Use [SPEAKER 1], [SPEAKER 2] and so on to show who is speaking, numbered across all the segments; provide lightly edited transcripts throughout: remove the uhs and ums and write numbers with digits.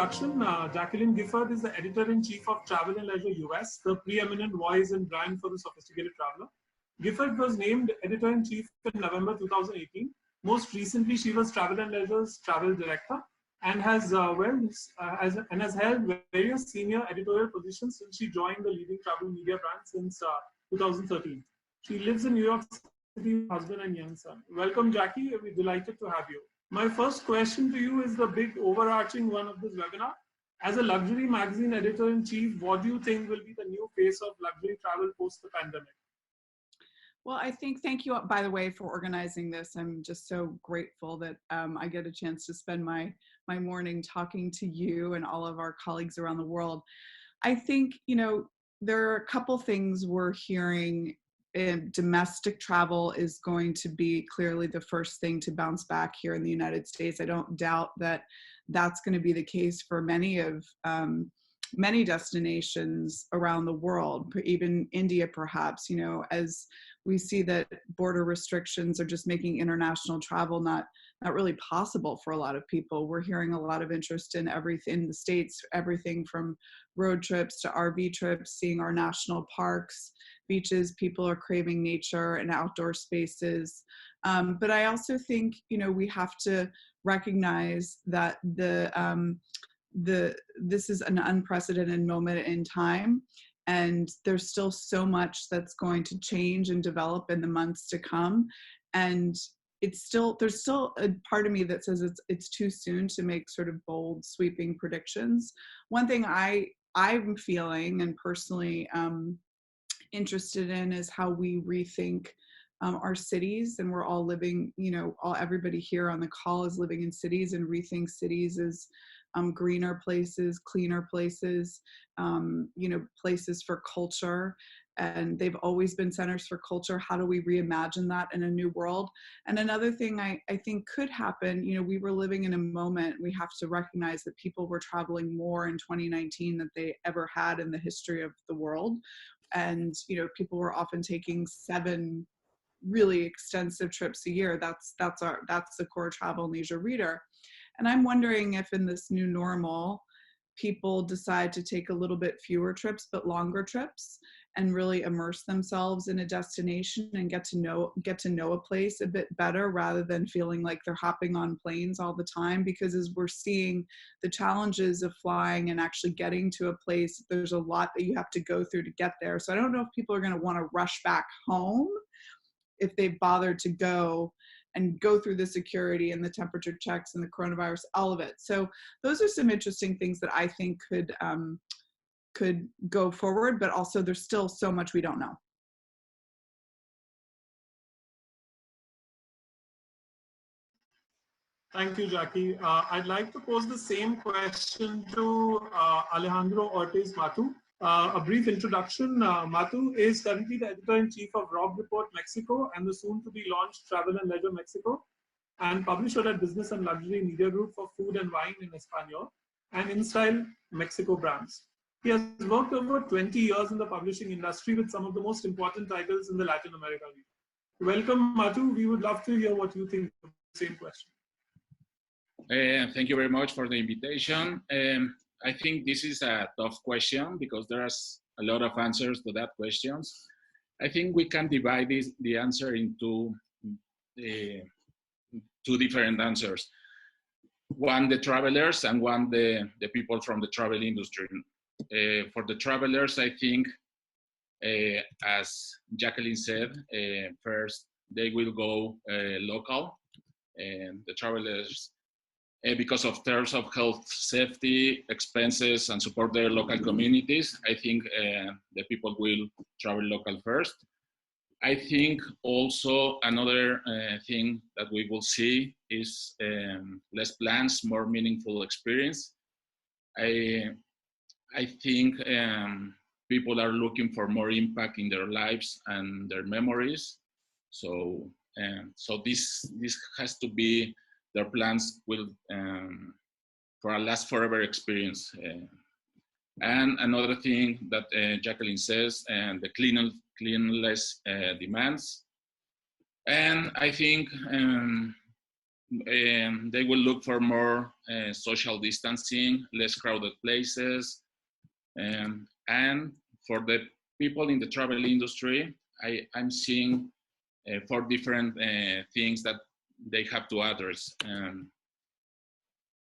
[SPEAKER 1] introduction, Jacqueline Gifford is the editor-in-chief of Travel+Leisure US, the preeminent voice and brand for the sophisticated traveler. Gifford was named editor-in-chief in November 2018. Most recently, she was Travel+Leisure's travel director and has held various senior editorial positions since she joined the leading travel media brand since 2013. She lives in New York City with her husband and young son. Welcome, Jackie. We're delighted to have you. My first question to you is the big overarching one of this webinar. As a luxury magazine editor-in-chief, what do you think will be the new face of luxury travel post the pandemic?
[SPEAKER 2] Well, I think, thank you, by the way, for organizing this. I'm just so grateful that I get a chance to spend my morning talking to you and all of our colleagues around the world. I think, there are a couple things we're hearing. Domestic travel is going to be clearly the first thing to bounce back here in the United States. I don't doubt that that's going to be the case for many destinations around the world, even India perhaps, as we see that border restrictions are just making international travel not really possible for a lot of people. We're hearing a lot of interest in everything in the States, everything from road trips to RV trips, seeing our national parks, beaches. People are craving nature and outdoor spaces. But I also think, we have to recognize that this is an unprecedented moment in time, and there's still so much that's going to change and develop in the months to come. And there's still a part of me that says it's too soon to make sort of bold, sweeping predictions. One thing I'm feeling and personally interested in is how we rethink our cities. And we're all living, everybody here on the call is living in cities, and rethink cities as greener places, cleaner places, places for culture. And they've always been centers for culture. How do we reimagine that in a new world? And another thing I think could happen, we were living in a moment, we have to recognize that people were traveling more in 2019 than they ever had in the history of the world. And, people were often taking 7 really extensive trips a year. That's the core Travel and Leisure reader. And I'm wondering if in this new normal, people decide to take a little bit fewer trips, but longer trips, and really immerse themselves in a destination and get to know a place a bit better, rather than feeling like they're hopping on planes all the time. Because as we're seeing the challenges of flying and actually getting to a place, there's a lot that you have to go through to get there. So I don't know if people are going to want to rush back home if they've bothered to go through the security and the temperature checks and the coronavirus, all of it. So those are some interesting things that I think could go forward, but also there's still so much we don't know.
[SPEAKER 1] Thank you, Jackie. I'd like to pose the same question to Alejandro Ortiz Matu. A brief introduction. Matu is currently the editor-in-chief of Rob Report Mexico and the soon-to-be launched Travel+Leisure Mexico, and publisher at Business and Luxury Media Group for Food and Wine in Espanol and InStyle Mexico brands. He has worked over 20 years in the publishing industry with some of the most important titles in the Latin America region. Welcome, Matu. We would love to hear what you think of the same question.
[SPEAKER 3] Thank you very much for the invitation. I think this is a tough question because there's a lot of answers to that question. I think we can divide the answer into 2 different answers. One, the travelers, and one, the people from the travel industry. For the travelers, I think, as Jacqueline said, first, they will go local, and the travelers, because of terms of health, safety, expenses, and support their local communities, I think the people will travel local first. I think also another thing that we will see is less plans, more meaningful experience. I think people are looking for more impact in their lives and their memories. So this has to be their plans will for a last forever experience. And another thing that Jacqueline says, and the cleanliness demands. And I think they will look for more social distancing, less crowded places, and for the people in the travel industry, I'm seeing 4 different things that they have to address.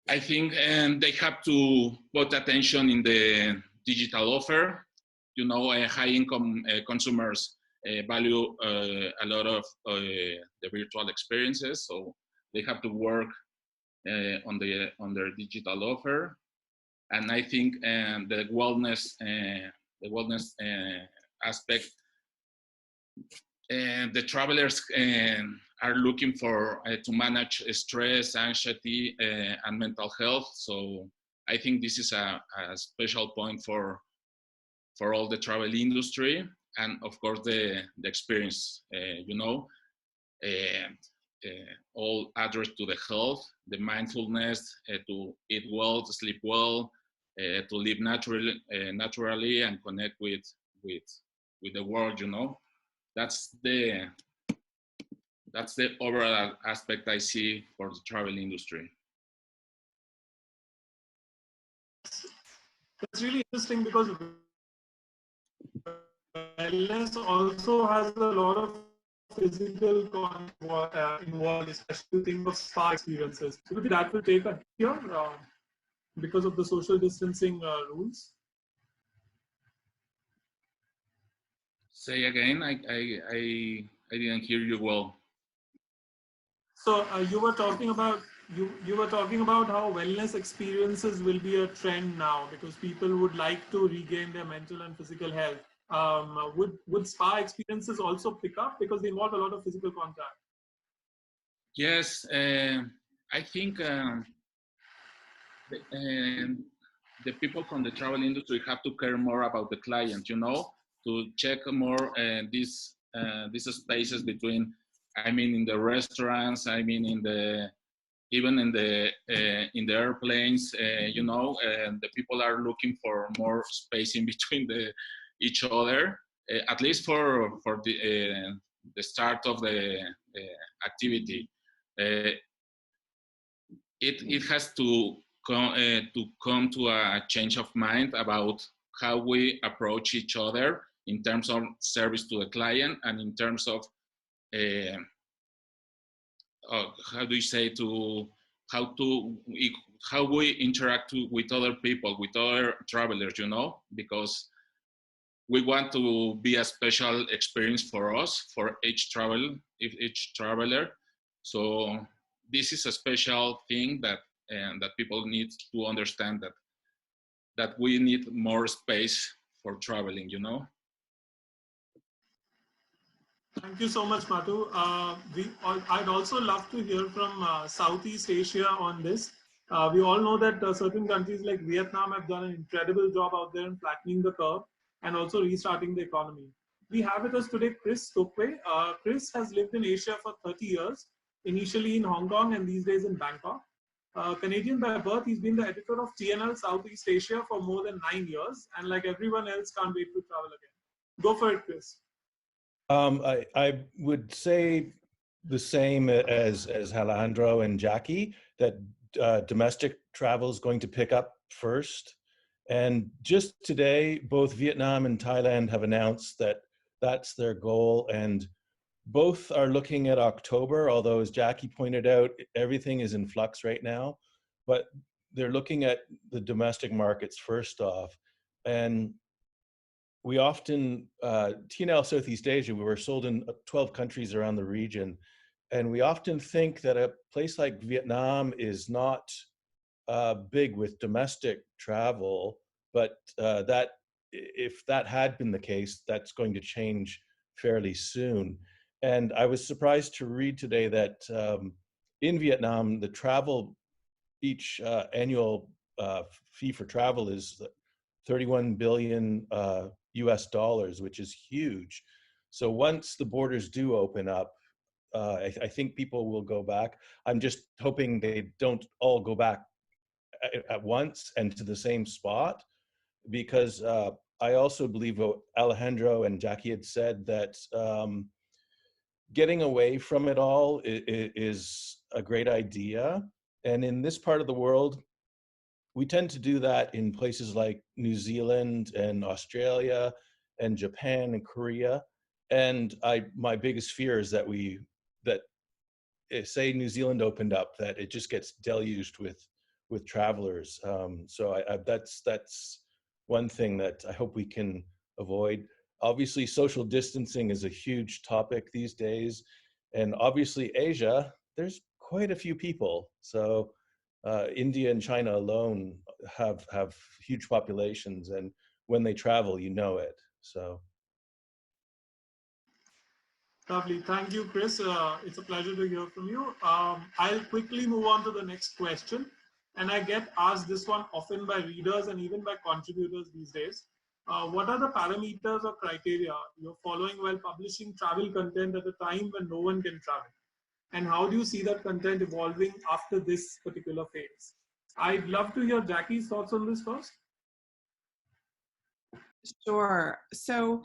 [SPEAKER 3] I think they have to put attention in the digital offer. You know, high-income consumers value a lot of the virtual experiences, so they have to work on their digital offer. And I think the wellness aspect, the travelers are looking for to manage stress, anxiety, and mental health. So I think this is a special point for all the travel industry, and of course the experience. You know, all addressed to the health, the mindfulness, to eat well, to sleep well, to live naturally, and connect with the world. You know, that's the overall aspect I see for the travel industry.
[SPEAKER 1] That's really interesting because wellness also has a lot of physical involved, especially think of spa experiences. Do you think that will take a hit here because of the social distancing rules?
[SPEAKER 3] Say again, I didn't hear you well.
[SPEAKER 1] So you were talking about how wellness experiences will be a trend now because people would like to regain their mental and physical health. Would spa experiences also pick up because they involve a lot of physical contact?
[SPEAKER 3] Yes, I think the people from the travel industry have to care more about the client. You know, to check more these spaces between. I mean, in the restaurants. I mean, even in the airplanes. You know, the people are looking for more space in between each other. At least for the start of the activity. It has to come to a change of mind about how we approach each other in terms of service to the client and in terms of how do you say, to how we interact with other people, with other travelers, you know, because we want to be a special experience for us, for each traveler. So this is a special thing that people need to understand, that we need more space for traveling, you know.
[SPEAKER 1] Thank you so much, Matu. I'd also love to hear from Southeast Asia on this. We all know that certain countries like Vietnam have done an incredible job out there in flattening the curve and also restarting the economy. We have with us today Chris Stokwe. Chris has lived in Asia for 30 years, initially in Hong Kong and these days in Bangkok. Canadian by birth, he's been the editor of T+L Southeast Asia for more than 9 years, and like everyone else, can't wait to travel again. Go for it, Chris.
[SPEAKER 4] I would say the same as Alejandro and Jackie, that domestic travel is going to pick up first. And just today, both Vietnam and Thailand have announced that that's their goal. And both are looking at October, although as Jackie pointed out, everything is in flux right now. But they're looking at the domestic markets first off. And we often, T+L Southeast Asia, we were sold in 12 countries around the region. And we often think that a place like Vietnam is not big with domestic travel, but that if that had been the case, that's going to change fairly soon. And I was surprised to read today that in Vietnam, the travel, each annual fee for travel is 31 billion US dollars, which is huge. So once the borders do open up, I think people will go back. I'm just hoping they don't all go back at once and to the same spot, because I also believe what Alejandro and Jackie had said, that getting away from it all is a great idea. And in this part of the world, we tend to do that in places like New Zealand and Australia and Japan and Korea. And my biggest fear is that say New Zealand opened up, that it just gets deluged with travelers. So that's one thing that I hope we can avoid. Obviously, social distancing is a huge topic these days, and obviously Asia, there's quite a few people. So India and China alone have huge populations, and when they travel, you know it. So.
[SPEAKER 1] Lovely. Thank you, Chris. It's a pleasure to hear from you. I'll quickly move on to the next question. And I get asked this one often by readers and even by contributors these days. What are the parameters or criteria you're following while publishing travel content at a time when no one can travel? And how do you see that content evolving after this particular phase? I'd love to hear Jackie's thoughts on this first.
[SPEAKER 2] Sure. So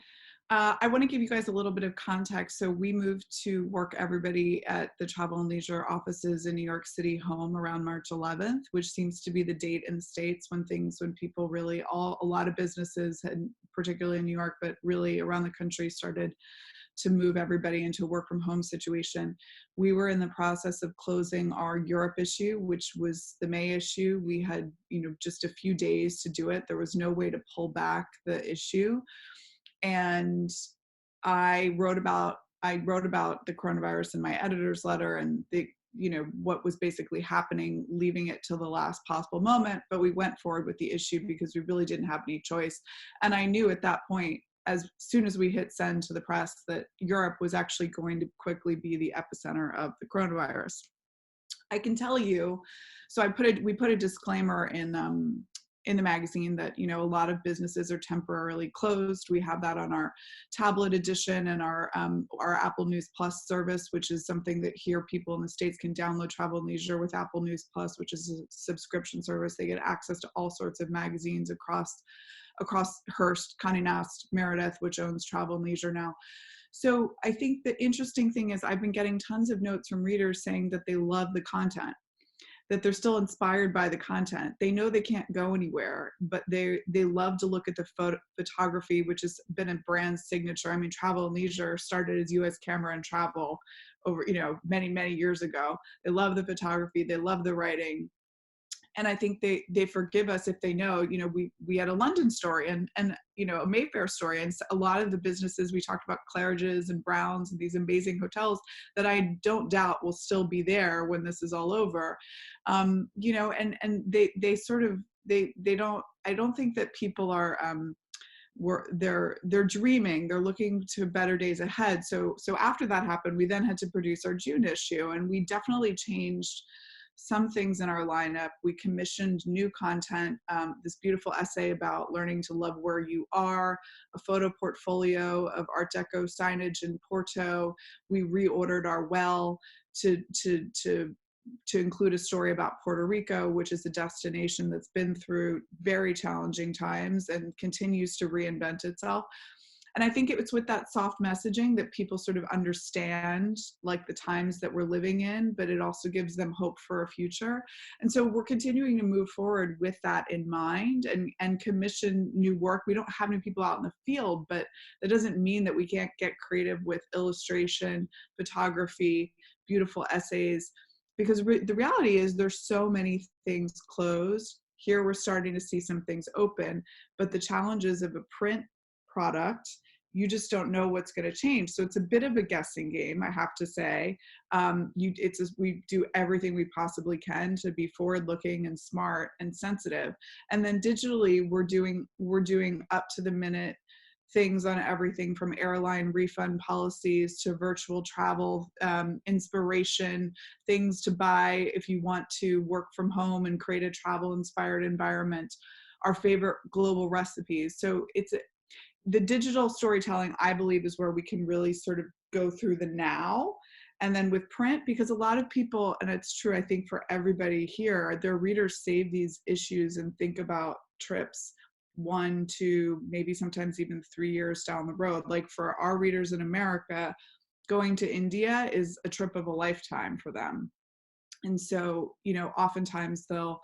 [SPEAKER 2] I want to give you guys a little bit of context. So we moved to work everybody at the Travel and Leisure offices in New York City home around March 11th, which seems to be the date in the States when people really, a lot of businesses, and particularly in New York, but really around the country, started to move everybody into a work from home situation. We were in the process of closing our Europe issue, which was the May issue. We had, just a few days to do it. There was no way to pull back the issue. And I wrote about the coronavirus in my editor's letter and what was basically happening, leaving it till the last possible moment. But we went forward with the issue because we really didn't have any choice. And I knew at that point, as soon as we hit send to the press, that Europe was actually going to quickly be the epicenter of the coronavirus. I can tell you, so we put a disclaimer in the magazine that, a lot of businesses are temporarily closed. We have that on our tablet edition and our Apple News Plus service, which is something that here people in the States can download Travel and Leisure with Apple News Plus, which is a subscription service. They get access to all sorts of magazines across Hearst, Condé Nast, Meredith, which owns Travel and Leisure now. So I think the interesting thing is I've been getting tons of notes from readers saying that they love the content, that they're still inspired by the content. They know they can't go anywhere, but they love to look at the photography, which has been a brand signature. I mean, Travel and Leisure started as U.S. Camera and Travel over, many, many years ago. They love the photography. They love the writing. And I think they forgive us if they know, we had a London story and a Mayfair story, and a lot of the businesses we talked about, Claridge's and Brown's and these amazing hotels that I don't doubt will still be there when this is all over. And they sort of, they don't, I don't think that people are, they're dreaming, they're looking to better days ahead. So after that happened, we then had to produce our June issue, and we definitely changed some things in our lineup. We commissioned new content, this beautiful essay about learning to love where you are, a photo portfolio of Art Deco signage in Porto. We reordered our well to include a story about Puerto Rico, which is a destination that's been through very challenging times and continues to reinvent itself. And I think it's with that soft messaging that people sort of understand like the times that we're living in, but it also gives them hope for a future. And so we're continuing to move forward with that in mind and commission new work. We don't have any people out in the field, but that doesn't mean that we can't get creative with illustration, photography, beautiful essays, because the reality is there's so many things closed. Here we're starting to see some things open, but the challenges of a print product, you just don't know what's going to change. So it's a bit of a guessing game, I have to say. We do everything we possibly can to be forward-looking and smart and sensitive. And then digitally, we're doing up to the minute things on everything from airline refund policies to virtual travel, inspiration, things to buy if you want to work from home and create a travel-inspired environment, our favorite global recipes. So the digital storytelling, I believe, is where we can really sort of go through the now. And then with print, because a lot of people, and it's true, I think for everybody here, their readers save these issues and think about trips 1, 2, maybe sometimes even 3 years down the road. Like for our readers in America, going to India is a trip of a lifetime for them. And so, you know, oftentimes they'll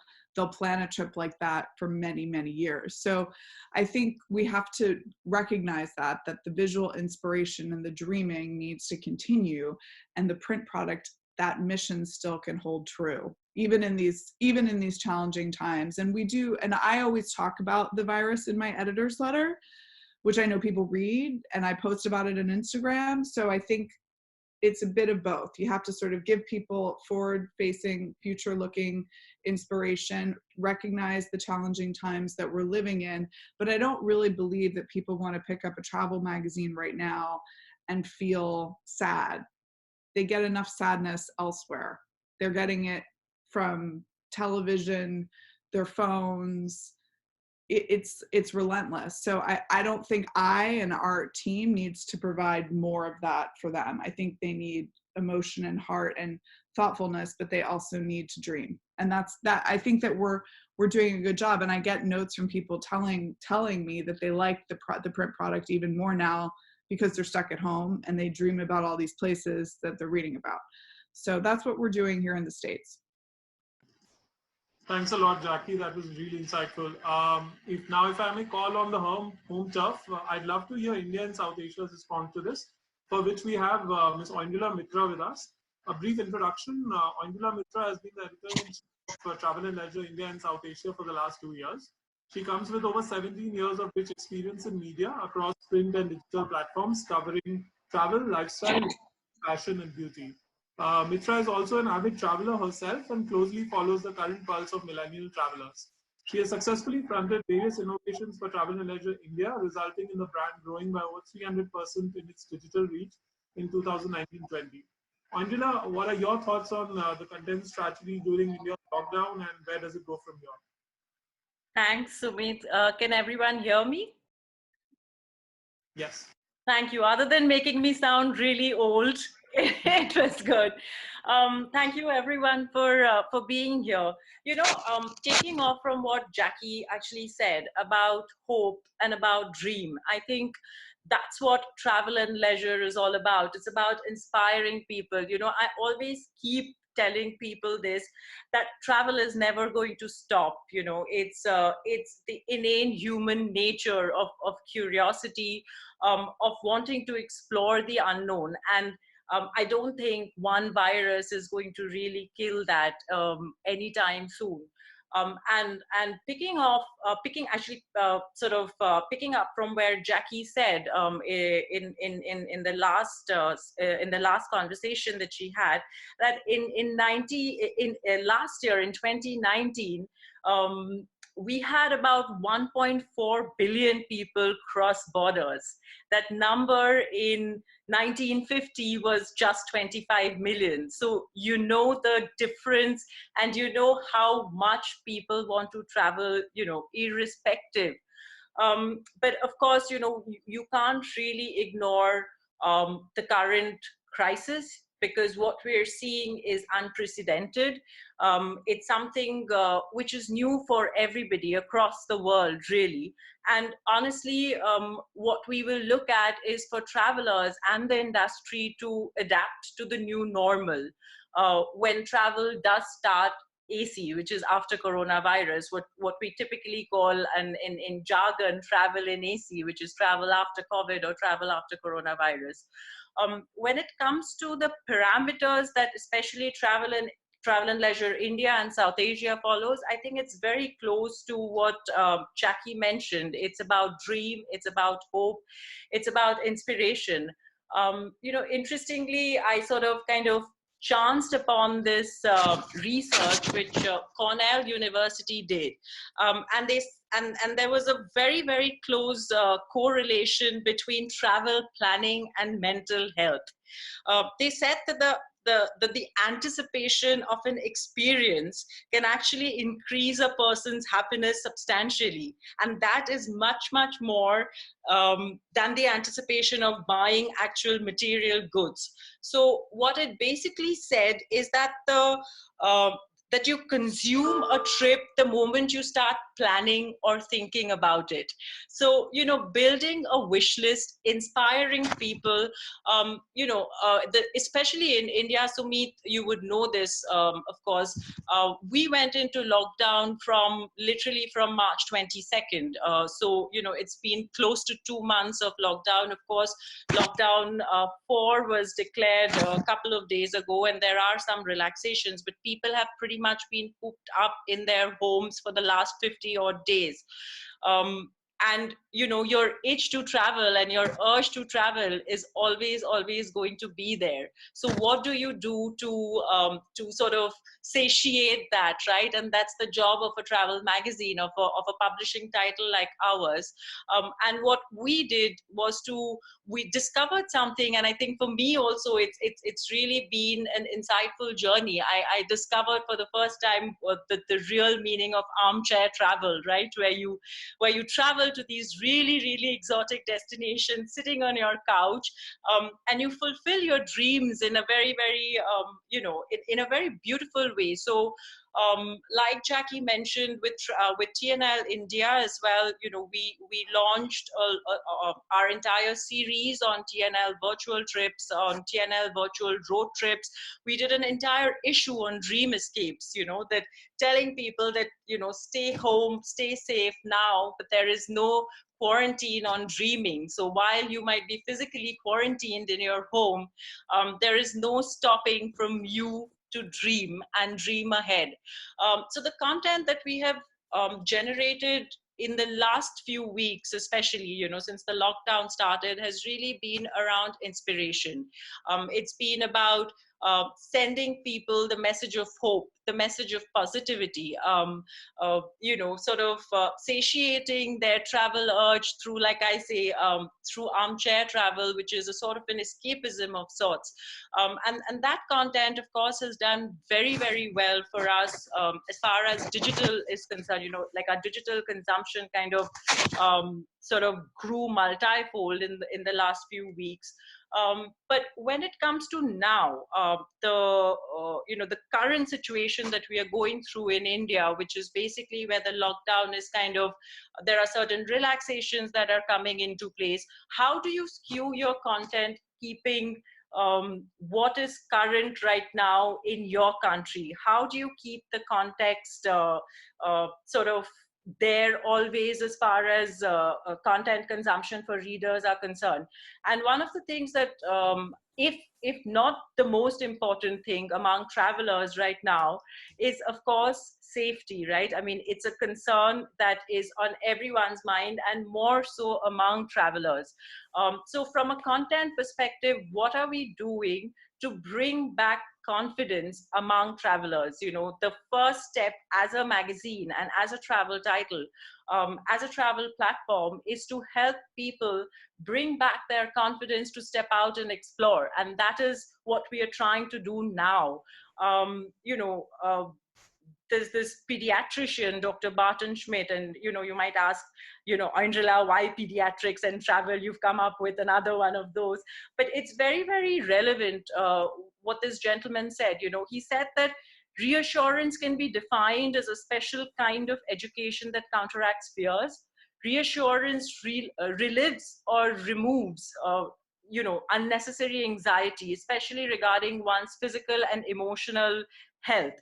[SPEAKER 2] plan a trip like that for many, many years. So I think we have to recognize that the visual inspiration and the dreaming needs to continue, and the print product, that mission still can hold true, even in these challenging times. And we do, and I always talk about the virus in my editor's letter, which I know people read, and I post about it on Instagram. So I think it's a bit of both. You have to sort of give people forward-facing, future-looking inspiration, recognize the challenging times that we're living in, but I don't really believe that people want to pick up a travel magazine right now and feel sad. They get enough sadness elsewhere. They're getting it from television, their phones. It's relentless. So I don't think I and our team needs to provide more of that for them. I think they need emotion and heart and thoughtfulness, but they also need to dream. And that's that. I think that we're doing a good job. And I get notes from people telling me that they like the print product even more now because they're stuck at home and they dream about all these places that they're reading about. So that's what we're doing here in the States.
[SPEAKER 1] Thanks a lot, Jackie. That was really insightful. If I may call on the home turf, I'd love to hear India and South Asia's response to this, for which we have Ms. Oindula Mitra with us. A brief introduction. Oindula Mitra has been the editor-in-chief of Travel and Leisure India and South Asia for the last 2 years. She comes with over 17 years of rich experience in media across print and digital platforms, covering travel, lifestyle, fashion, and beauty. Mitra is also an avid traveler herself and closely follows the current pulse of millennial travelers. She has successfully fronted various innovations for Travel and Leisure India, resulting in the brand growing by over 300% in its digital reach in 2019-20. Angela, what are your thoughts on the content strategy during India's lockdown, and where does it go from here?
[SPEAKER 5] Thanks, Sumit. Can everyone hear me?
[SPEAKER 1] Yes.
[SPEAKER 5] Thank you. Other than making me sound really old, it was good. Thank you, everyone, for being here. You know, taking off from what Jackie actually said about hope and about dream, I think that's what Travel and Leisure is all about. It's about inspiring people. You know, I always keep telling people this, that travel is never going to stop. You know, it's the innate human nature of curiosity, of wanting to explore the unknown. And I don't think one virus is going to really kill that anytime soon. And picking up from where Jackie said in the last conversation that she had, that last year in 2019. We had about 1.4 billion people cross borders. That number in 1950 was just 25 million. So you know the difference, and you know how much people want to travel, you know, irrespective. But of course, you know, you can't really ignore the current crisis, because what we're seeing is unprecedented. It's something which is new for everybody across the world, really. And honestly, what we will look at is for travelers and the industry to adapt to the new normal. When travel does start AC, which is after coronavirus, what we typically call, and in jargon, travel in AC, which is travel after COVID or travel after coronavirus. When it comes to the parameters that especially Travel and Leisure India and South Asia follows, I think it's very close to what Jackie mentioned. It's about dream, it's about hope, it's about inspiration. You know, interestingly, I sort of kind of chanced upon this research which Cornell University did, and there was a very, very close correlation between travel planning and mental health. They said that the anticipation of an experience can actually increase a person's happiness substantially, and that is much, much more than the anticipation of buying actual material goods. So what it basically said is that that you consume a trip the moment you start planning or thinking about it. So, building a wish list, inspiring people, especially in India, Sumit, you would know this, of course, we went into lockdown literally from March 22nd. So, it's been close to 2 months of lockdown. Of course, lockdown 4 was declared a couple of days ago, and there are some relaxations, but people have pretty much been cooped up in their homes for the last 50 odd days. And your itch to travel and your urge to travel is always going to be there. So what do you do to sort of satiate that, right? And that's the job of a travel magazine, of a publishing title like ours. And what we did was we discovered something, and I think for me also it's really been an insightful journey. I discovered for the first time the real meaning of armchair travel, right? Where you travel to these really, really exotic destinations, sitting on your couch, and you fulfill your dreams in a very, very, in a very beautiful way. So, like Jackie mentioned, with T+L India as well, we launched our entire series on T+L virtual trips, on T+L virtual road trips. We did an entire issue on dream escapes, that telling people that, stay home, stay safe now, but there is no quarantine on dreaming. So while you might be physically quarantined in your home, there is no stopping from you to dream and dream ahead. So the content that we have generated in the last few weeks, especially, since the lockdown started, has really been around inspiration. It's been about sending people the message of hope, the message of positivity, sort of satiating their travel urge through, like I say, through armchair travel, which is a sort of an escapism of sorts. And that content, of course, has done very, very well for us as far as digital is concerned. Like our digital consumption kind of sort of grew multifold in the last few weeks. But when it comes to now, the current situation that we are going through in India, which is basically where the lockdown is kind of, there are certain relaxations that are coming into place. How do you skew your content, keeping what is current right now in your country? How do you keep the context sort of there always as far as content consumption for readers are concerned? And one of the things that, if not the most important thing among travelers right now, is of course safety, right? I mean, it's a concern that is on everyone's mind, and more so among travelers. So from a content perspective, what are we doing to bring back confidence among travelers? The first step as a magazine and as a travel title, as a travel platform, is to help people bring back their confidence to step out and explore. And that is what we are trying to do now. There's this pediatrician, Dr. Barton Schmidt, and you might ask, Angela, why pediatrics and travel? You've come up with another one of those. But it's very, very relevant what this gentleman said. He said that reassurance can be defined as a special kind of education that counteracts fears. Reassurance relives or removes unnecessary anxiety, especially regarding one's physical and emotional health.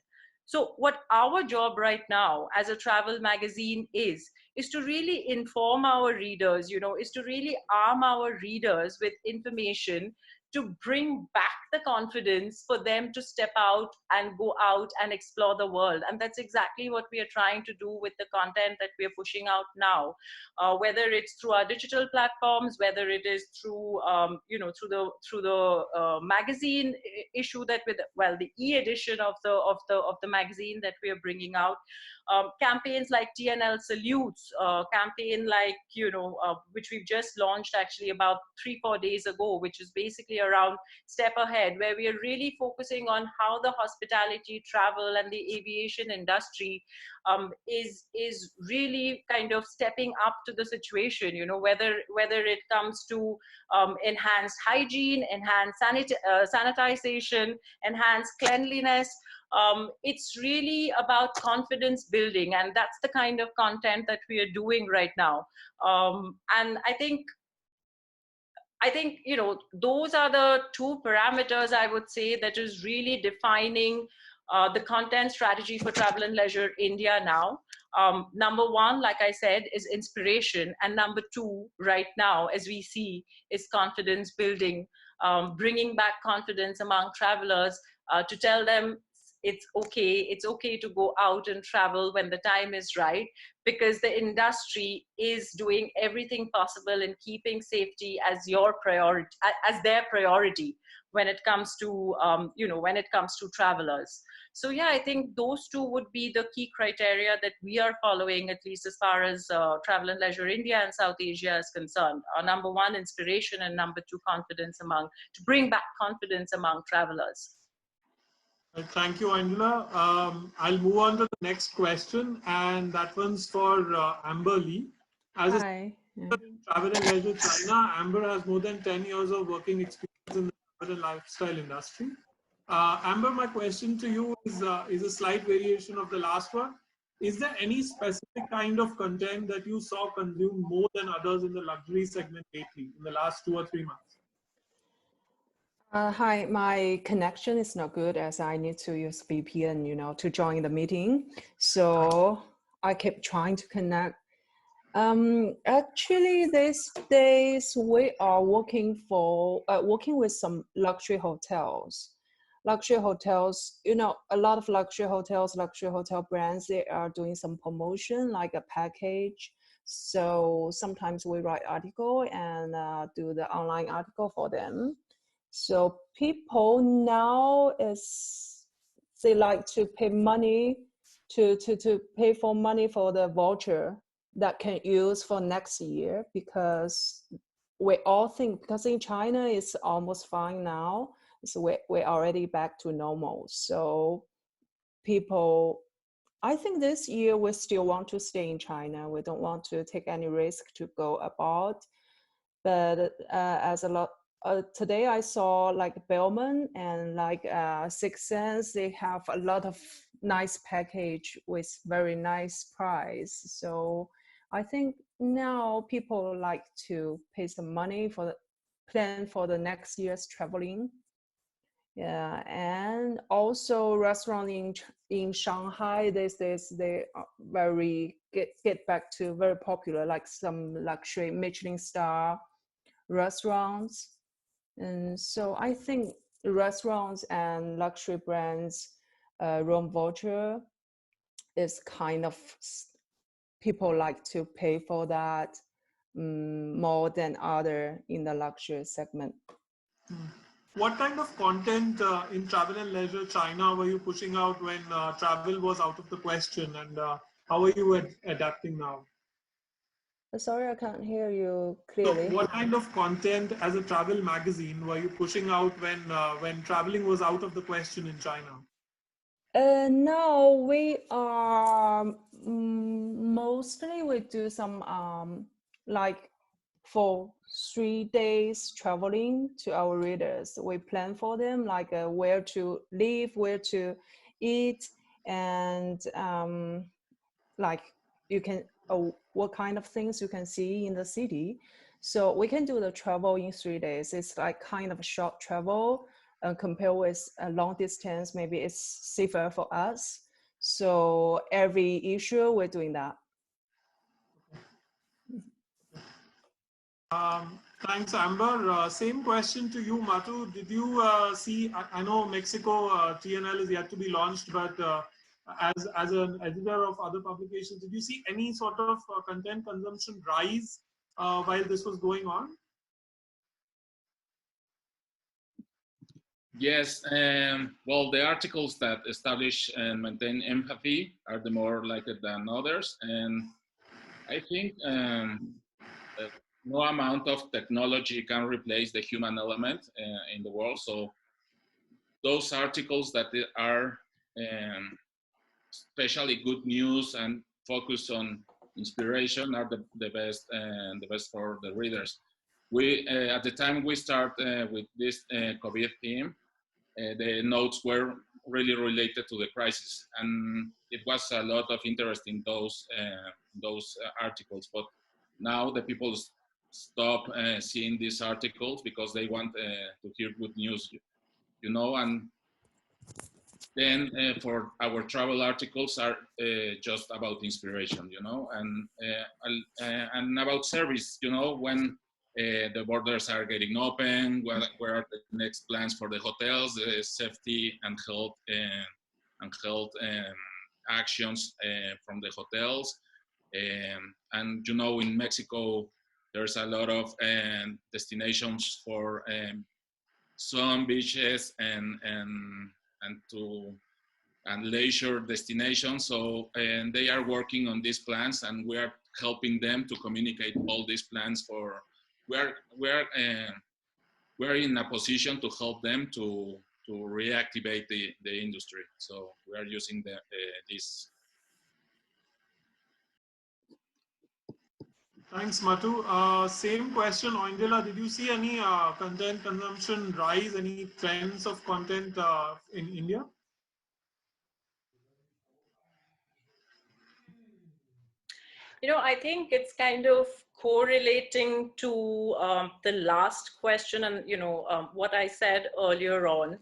[SPEAKER 5] So what our job right now as a travel magazine is to really inform our readers, is to really arm our readers with information to bring back the confidence for them to step out and go out and explore the world. And that's exactly what we are trying to do with the content that we are pushing out now, whether it's through our digital platforms, whether it is through, through the magazine issue that the e-edition of the magazine that we are bringing out. Campaigns like T+L Salutes, campaign like, which we've just launched actually about 3-4 days ago, which is basically around Step Ahead, where we are really focusing on how the hospitality, travel, and the aviation industry is really kind of stepping up to the situation, you know, whether it comes to enhanced hygiene, enhanced sanitization, enhanced cleanliness. It's really about confidence building, and that's the kind of content that we are doing right now. And I think, you know, those are the two parameters I would say that is really defining the content strategy for Travel and Leisure India now. Number one, like I said, is inspiration. And number two, right now, as we see, is confidence building, bringing back confidence among travelers to tell them it's okay to go out and travel when the time is right, because the industry is doing everything possible in keeping safety as your priority, as their priority when it comes to you know, when it comes to travelers. So yeah, I think those two would be the key criteria that we are following, at least as far as Travel and Leisure India and South Asia is concerned. Number one, inspiration, and number two, confidence to bring back confidence among travelers.
[SPEAKER 1] Thank you, Angela. I'll move on to the next question, and that one's for Amber Lee. As
[SPEAKER 6] Hi.
[SPEAKER 1] in Travel and Leisure China, Amber has more than 10 years of working experience in the travel and lifestyle industry. Amber, my question to you is a slight variation of the last one. Is there any specific kind of content that you saw consumed more than others in the luxury segment lately, in the last 2 or 3 months?
[SPEAKER 6] Hi, my connection is not good as I need to use VPN, you know, to join the meeting. So I keep trying to connect. Actually, these days we are working with some luxury hotels. Luxury hotels, you know, a lot of luxury hotel brands, they are doing some promotion like a package. So sometimes we write article and do the online article for them. So people now they like to pay money to pay for money for the voucher that can use for next year, because we all think, because in China it's almost fine now, so we're already back to normal. So people, I think this year we still want to stay in China. We don't want to take any risk to go abroad. But as a lot, today I saw like Bellman and like Six Sense, they have a lot of nice package with very nice price. So I think now people like to pay some money for the plan for the next year's traveling. Yeah, and also restaurant in Shanghai these days, they are very get back to very popular, like some luxury Michelin star restaurants. And so I think restaurants and luxury brands room voucher is kind of, people like to pay for that more than other in the luxury segment.
[SPEAKER 1] What kind of content in Travel and Leisure China were you pushing out when travel was out of the question, and how are you adapting now?
[SPEAKER 6] Sorry, I can't hear you clearly.
[SPEAKER 1] So what kind of content as a travel magazine were you pushing out when traveling was out of the question in China?
[SPEAKER 6] No, we are mostly we do some like for 3 days traveling to our readers. We plan for them like where to live, where to eat, and like you can what kind of things you can see in the city. So we can do the travel in 3 days. It's like kind of a short travel compared with a long distance. Maybe it's safer for us. So every issue we're doing that.
[SPEAKER 1] Thanks, Amber. Same question to you, Matu. Did you see, I know Mexico T+L is yet to be launched, but as an editor of other publications, did you see any sort of content consumption rise while this was going on?
[SPEAKER 3] Yes, well, the articles that establish and maintain empathy are the more likely than others. And I think no amount of technology can replace the human element in the world. So those articles that are especially good news and focus on inspiration are the best and the best for the readers. We at the time we start with this COVID theme, the notes were really related to the crisis, and it was a lot of interest in those articles. But now the people stop seeing these articles because they want to hear good news, you know, and then for our travel articles are just about inspiration, you know, and about service, you know, when the borders are getting open, where are the next plans for the hotels, safety and health actions from the hotels. And you know, in Mexico, there's a lot of destinations for sun beaches and leisure destinations. So, and they are working on these plans, and we are helping them to communicate all these plans. For we're in a position to help them to reactivate the industry. So we are using this.
[SPEAKER 1] Thanks, Matu. Same question, Oindela. Did you see any content consumption rise, any trends of content in India?
[SPEAKER 5] You know, I think it's kind of correlating to the last question and, you know, what I said earlier on.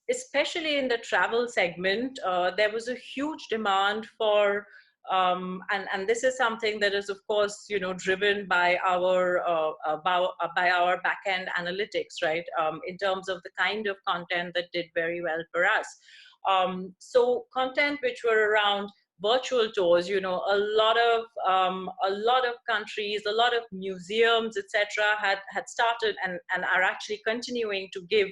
[SPEAKER 5] Especially in the travel segment, there was a huge demand for, and this is something that is, of course, you know, driven by our back-end analytics, right? In terms of the kind of content that did very well for us. So content which were around virtual tours, you know, a lot of countries, a lot of museums, etc., had started and are actually continuing to give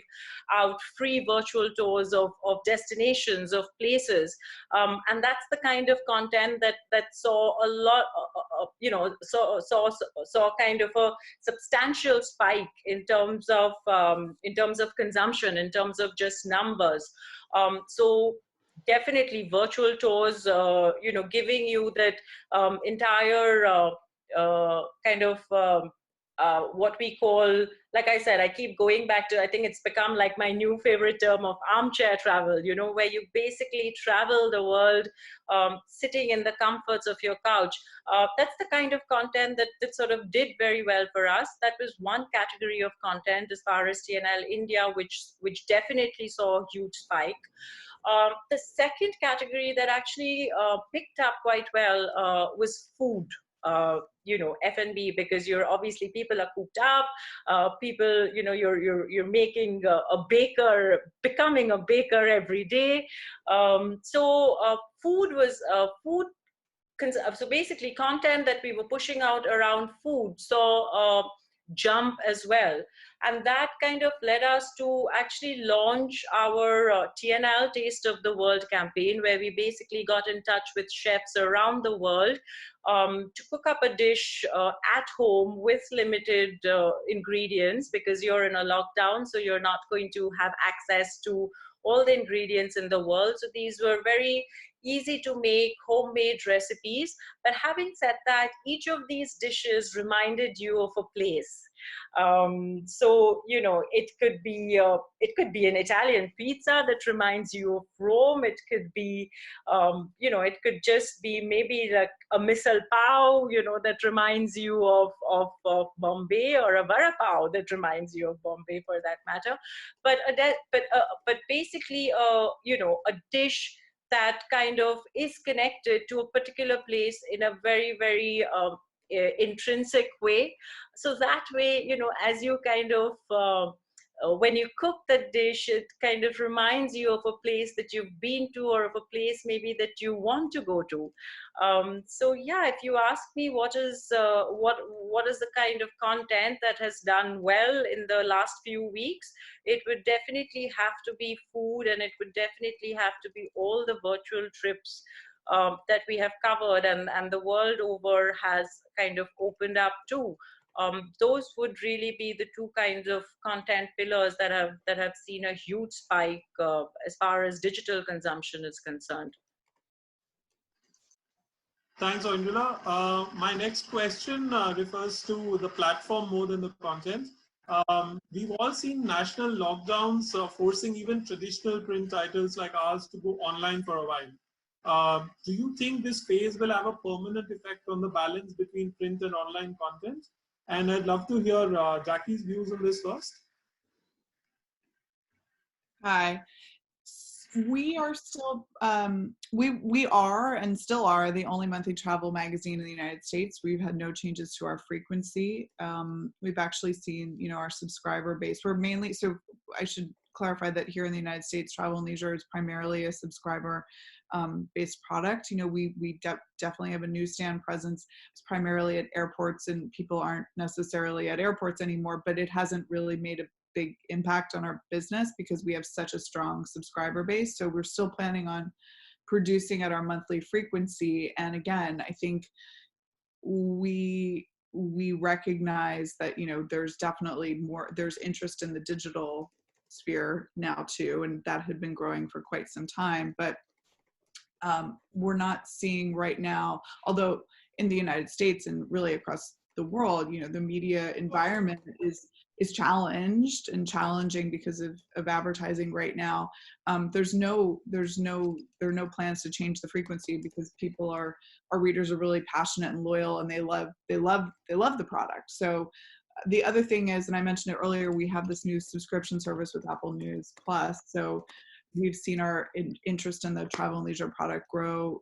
[SPEAKER 5] out free virtual tours of destinations, of places, and that's the kind of content that saw a lot, you know, saw kind of a substantial spike in terms of consumption, in terms of just numbers. So definitely virtual tours, you know, giving you that entire kind of what we call, like I said, I keep going back to, I think it's become like my new favorite term of armchair travel, you know, where you basically travel the world sitting in the comforts of your couch. That's the kind of content that sort of did very well for us. That was one category of content as far as T+L India, which definitely saw a huge spike. The second category that actually picked up quite well was food. You know, F&B, because you're obviously, people are cooped up, people, you know, you're making a baker, becoming a baker every day. So food was so basically content that we were pushing out around food. So jump as well. And that kind of led us to actually launch our T+L Taste of the World campaign, where we basically got in touch with chefs around the world to cook up a dish at home with limited ingredients, because you're in a lockdown, so you're not going to have access to all the ingredients in the world. So these were very easy to make homemade recipes. But having said that, each of these dishes reminded you of a place. So, you know, it could be an Italian pizza that reminds you of Rome. It could be, you know, it could just be maybe like a misal pav, you know, that reminds you of Bombay, or a vada pav that reminds you of Bombay, for that matter. But basically, you know, a dish that kind of is connected to a particular place in a very, very intrinsic way. So that way, you know, as you kind of when you cook the dish, it kind of reminds you of a place that you've been to, or of a place maybe that you want to go to. So yeah, if you ask me what is the kind of content that has done well in the last few weeks, it would definitely have to be food, and it would definitely have to be all the virtual trips that we have covered and the world over has kind of opened up to. Those would really be the two kinds of content pillars that have seen a huge spike as far as digital consumption is concerned.
[SPEAKER 1] Thanks, Angela. My next question refers to the platform more than the content. We've all seen national lockdowns forcing even traditional print titles like ours to go online for a while. Do you think this phase will have a permanent effect on the balance between print and online content? And I'd love to hear Jackie's views on this first.
[SPEAKER 2] Hi. We are still, we are and still are the only monthly travel magazine in the United States. We've had no changes to our frequency. We've actually seen, our subscriber base. We're mainly, so I should clarify that here in the United States, Travel + Leisure is primarily a subscriber based product. We definitely have a newsstand presence. It's primarily at airports, and people aren't necessarily at airports anymore, but it hasn't really made a big impact on our business because we have such a strong subscriber base. So we're still planning on producing at our monthly frequency. And again, I think we recognize that, there's definitely there's interest in the digital sphere now too, and that had been growing for quite some time. But we're not seeing right now, although in the United States and really across the world, the media environment is challenged and challenging because of advertising right now. There are no plans to change the frequency because our readers are really passionate and loyal, and they love the product. So the other thing is, and I mentioned it earlier, we have this new subscription service with Apple News Plus. So we've seen our interest in the Travel + Leisure product grow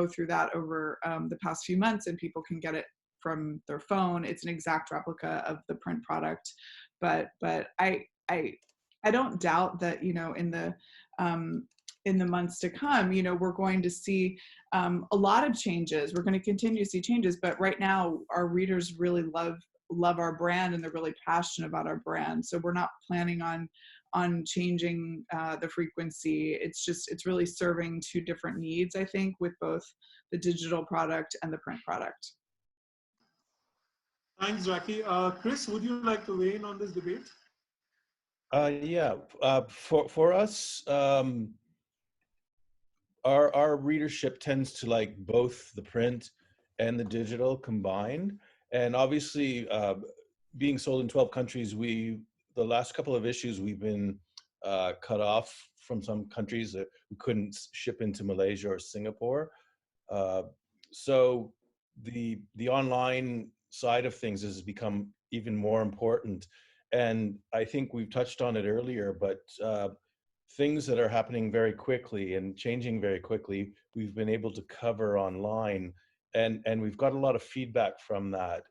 [SPEAKER 2] through that over the past few months, and people can get it from their phone. It's an exact replica of the print product, but I don't doubt that in the months to come, we're going to see a lot of changes. We're going to continue to see changes, but right now our readers really love our brand, and they're really passionate about our brand. So we're not planning on changing the frequency. It's really serving two different needs, I think, with both the digital product and the print product.
[SPEAKER 1] Thanks, Jackie. Chris, would you like to weigh in on this debate?
[SPEAKER 4] Yeah, for us, our readership tends to like both the print and the digital combined. And obviously, being sold in 12 countries, the last couple of issues we've been cut off from some countries that we couldn't ship into Malaysia or Singapore. So the online side of things has become even more important. And I think we've touched on it earlier, but things that are happening very quickly and changing very quickly, we've been able to cover online, and we've got a lot of feedback from that.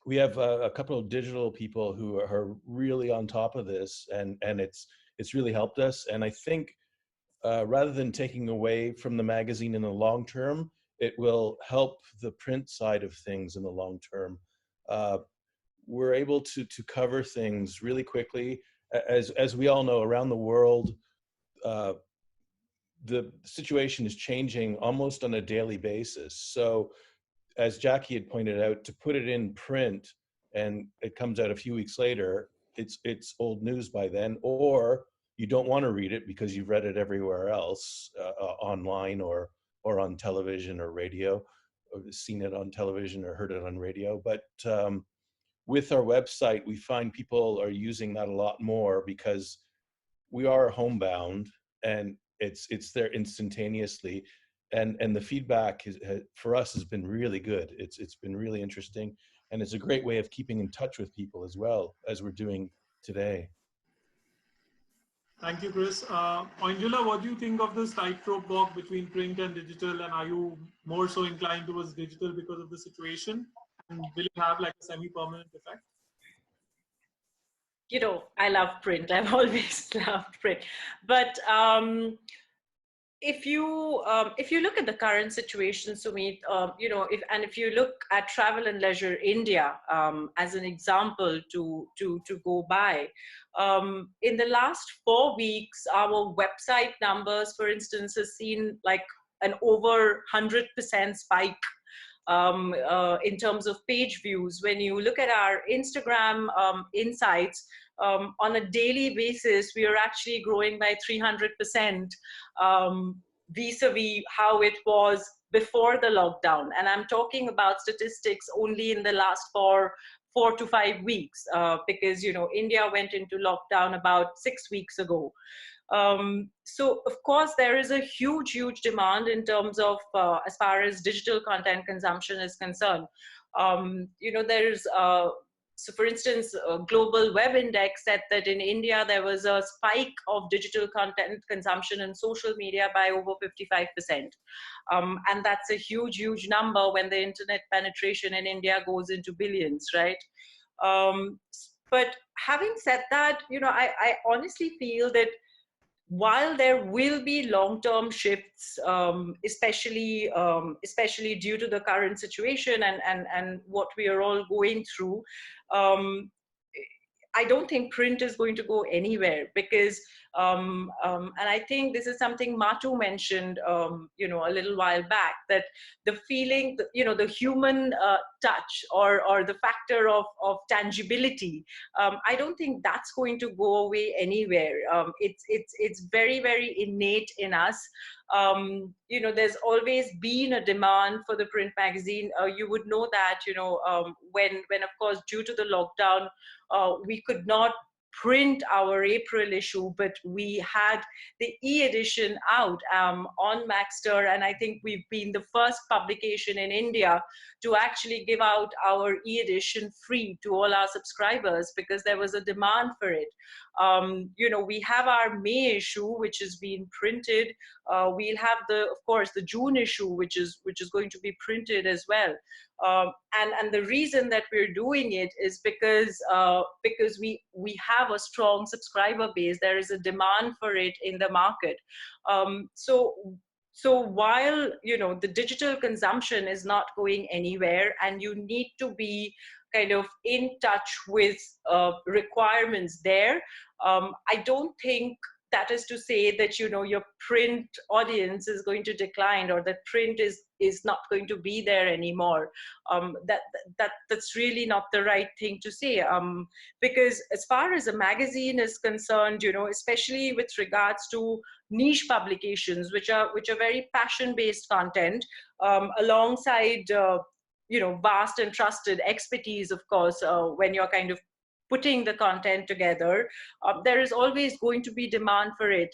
[SPEAKER 4] We have a couple of digital people who are really on top of this, and it's really helped us. And I think rather than taking away from the magazine in the long term, it will help the print side of things in the long term. We're able to cover things really quickly. As we all know, around the world, the situation is changing almost on a daily basis. So as Jackie had pointed out, to put it in print and it comes out a few weeks later, it's old news by then, or you don't want to read it because you've read it everywhere else, online or on television or radio, or seen it on television or heard it on radio. But with our website, we find people are using that a lot more because we are homebound and it's there instantaneously. And the feedback for us has been really good. It's been really interesting, and it's a great way of keeping in touch with people as well, as we're doing today.
[SPEAKER 1] Thank you, Chris. Angela, what do you think of this tightrope walk between print and digital? And are you more so inclined towards digital because of the situation? And will it have like a semi-permanent effect?
[SPEAKER 5] I love print. I've always loved print. But if you look at the current situation, Sumit, if you look at Travel and Leisure India as an example to go by, in the last 4 weeks, our website numbers, for instance, has seen like an over 100% spike in terms of page views. When you look at our Instagram insights, on a daily basis, we are actually growing by 300% vis-a-vis how it was before the lockdown. And I'm talking about statistics only in the last 4 to 5 weeks, because India went into lockdown about 6 weeks ago. So of course there is a huge demand in terms of as far as digital content consumption is concerned. There's so for instance, Global Web Index said that in India there was a spike of digital content consumption in social media by over 55%. And that's a huge number when the internet penetration in India goes into billions, right? But having said that, I honestly feel that while there will be long-term shifts, especially due to the current situation and what we are all going through, I don't think print is going to go anywhere, because and I think this is something Matu mentioned a little while back, that the feeling, the human touch or the factor of tangibility, I don't think that's going to go away anywhere. It's very innate in us. There's always been a demand for the print magazine. You would know that, when of course, due to the lockdown, we could not print our April issue, but we had the e-edition out on Maxter, and I think we've been the first publication in India to actually give out our e-edition free to all our subscribers, because there was a demand for it. We have our May issue, which is being printed. We'll have of course, the June issue, which is going to be printed as well. And the reason that we're doing it is because we have a strong subscriber base. There is a demand for it in the market. So while the digital consumption is not going anywhere, and you need to be kind of in touch with requirements there, I don't think that is to say that your print audience is going to decline, or that print is not going to be there anymore. That's really not the right thing to say, because as far as a magazine is concerned, especially with regards to niche publications, which are very passion-based content, alongside vast and trusted expertise, of course, when you're kind of putting the content together, there is always going to be demand for it.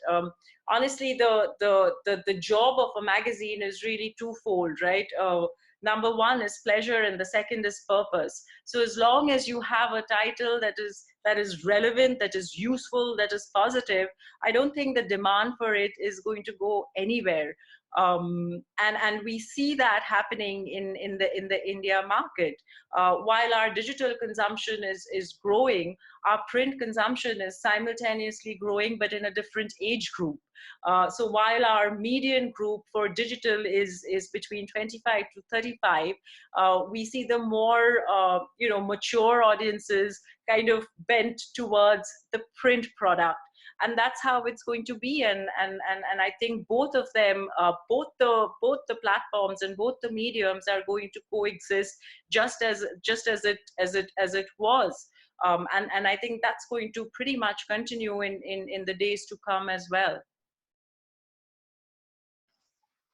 [SPEAKER 5] Honestly, the job of a magazine is really twofold, right? Number one is pleasure, and the second is purpose. So as long as you have a title that is relevant, that is useful, that is positive, I don't think the demand for it is going to go anywhere. And we see that happening in the India market. While our digital consumption is growing, our print consumption is simultaneously growing, but in a different age group. So while our median group for digital is between 25 to 35, we see the more mature audiences kind of bent towards the print product. And that's how it's going to be. And I think both of them, both the platforms and both the mediums are going to coexist just as it was. And I think that's going to pretty much continue in the days to come as well.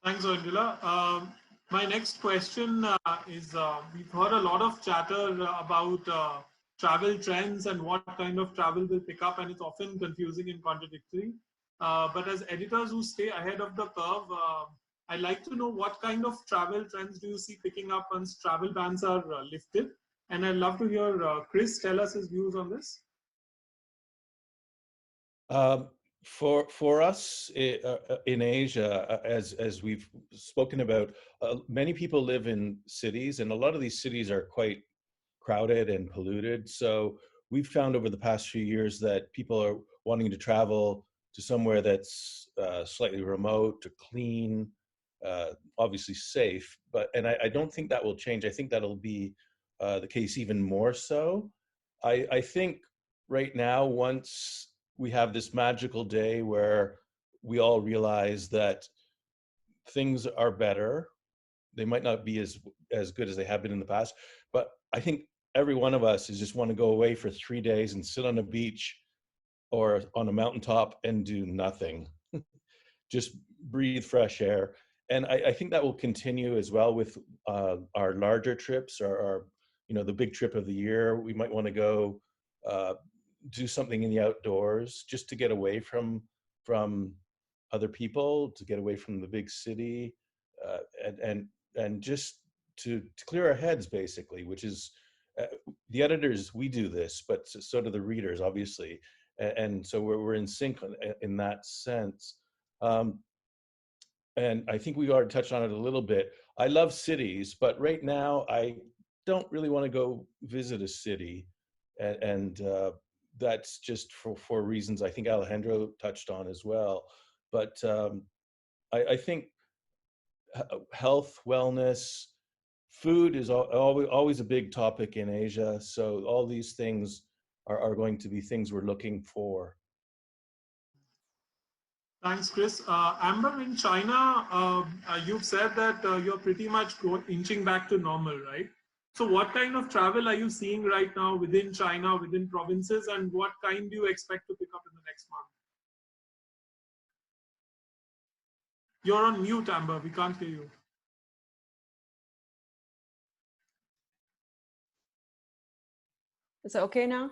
[SPEAKER 1] Thanks, Angela. My next question is, we've heard a lot of chatter about travel trends and what kind of travel will pick up, and it's often confusing and contradictory. But as editors who stay ahead of the curve, I'd like to know what kind of travel trends do you see picking up once travel bans are lifted? And I'd love to hear Chris tell us his views on this.
[SPEAKER 4] For us in Asia, as we've spoken about, many people live in cities, and a lot of these cities are quite crowded and polluted. So we've found over the past few years that people are wanting to travel to somewhere that's slightly remote, to clean, obviously safe. And I don't think that will change. I think that'll be the case even more so. I think right now, once we have this magical day where we all realize that things are better, they might not be as good as they have been in the past, but I think every one of us is just want to go away for 3 days and sit on a beach or on a mountaintop and do nothing. Just breathe fresh air. And I think that will continue as well with our larger trips, or the big trip of the year. We might want to go do something in the outdoors just to get away from other people, to get away from the big city, and just to clear our heads, basically, which is the editors, we do this, but so do the readers, obviously. And so we're in sync in that sense. And I think we already touched on it a little bit. I love cities, but right now I don't really want to go visit a city. And that's just for reasons I think Alejandro touched on as well. But I think health, wellness, food is always a big topic in Asia. So all these things are going to be things we're looking for.
[SPEAKER 1] Thanks, Chris. Amber, in China, you've said that you're pretty much inching back to normal, right? So what kind of travel are you seeing right now within China, within provinces, and what kind do you expect to pick up in the next month? You're on mute, Amber. We can't hear you.
[SPEAKER 6] Is it okay now?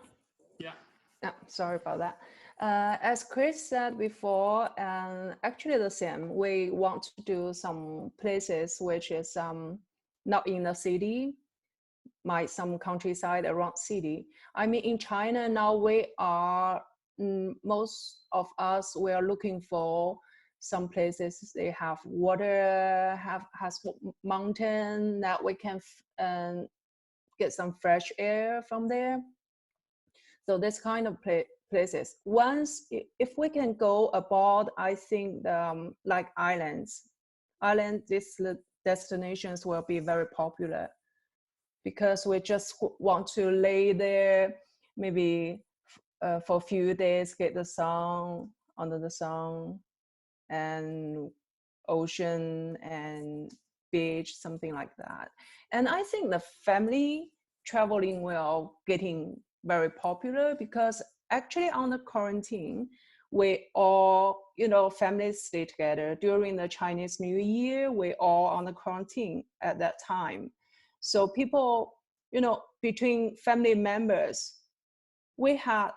[SPEAKER 1] Yeah.
[SPEAKER 6] Sorry about that. As Chris said before, actually the same. We want to do some places which is not in the city, some countryside around city. I mean, in China now we are, most of us, we are looking for some places they have water, has mountain that we can get some fresh air from there. So this kind of places. Once, if we can go abroad, I think like islands, these destinations will be very popular, because we just want to lay there, maybe for a few days, get the sun, under the sun, and ocean and beach, something like that. And I think the family traveling will getting very popular, because actually on the quarantine, we all, families stay together. During the Chinese New Year, we all on the quarantine at that time. So people, between family members, we had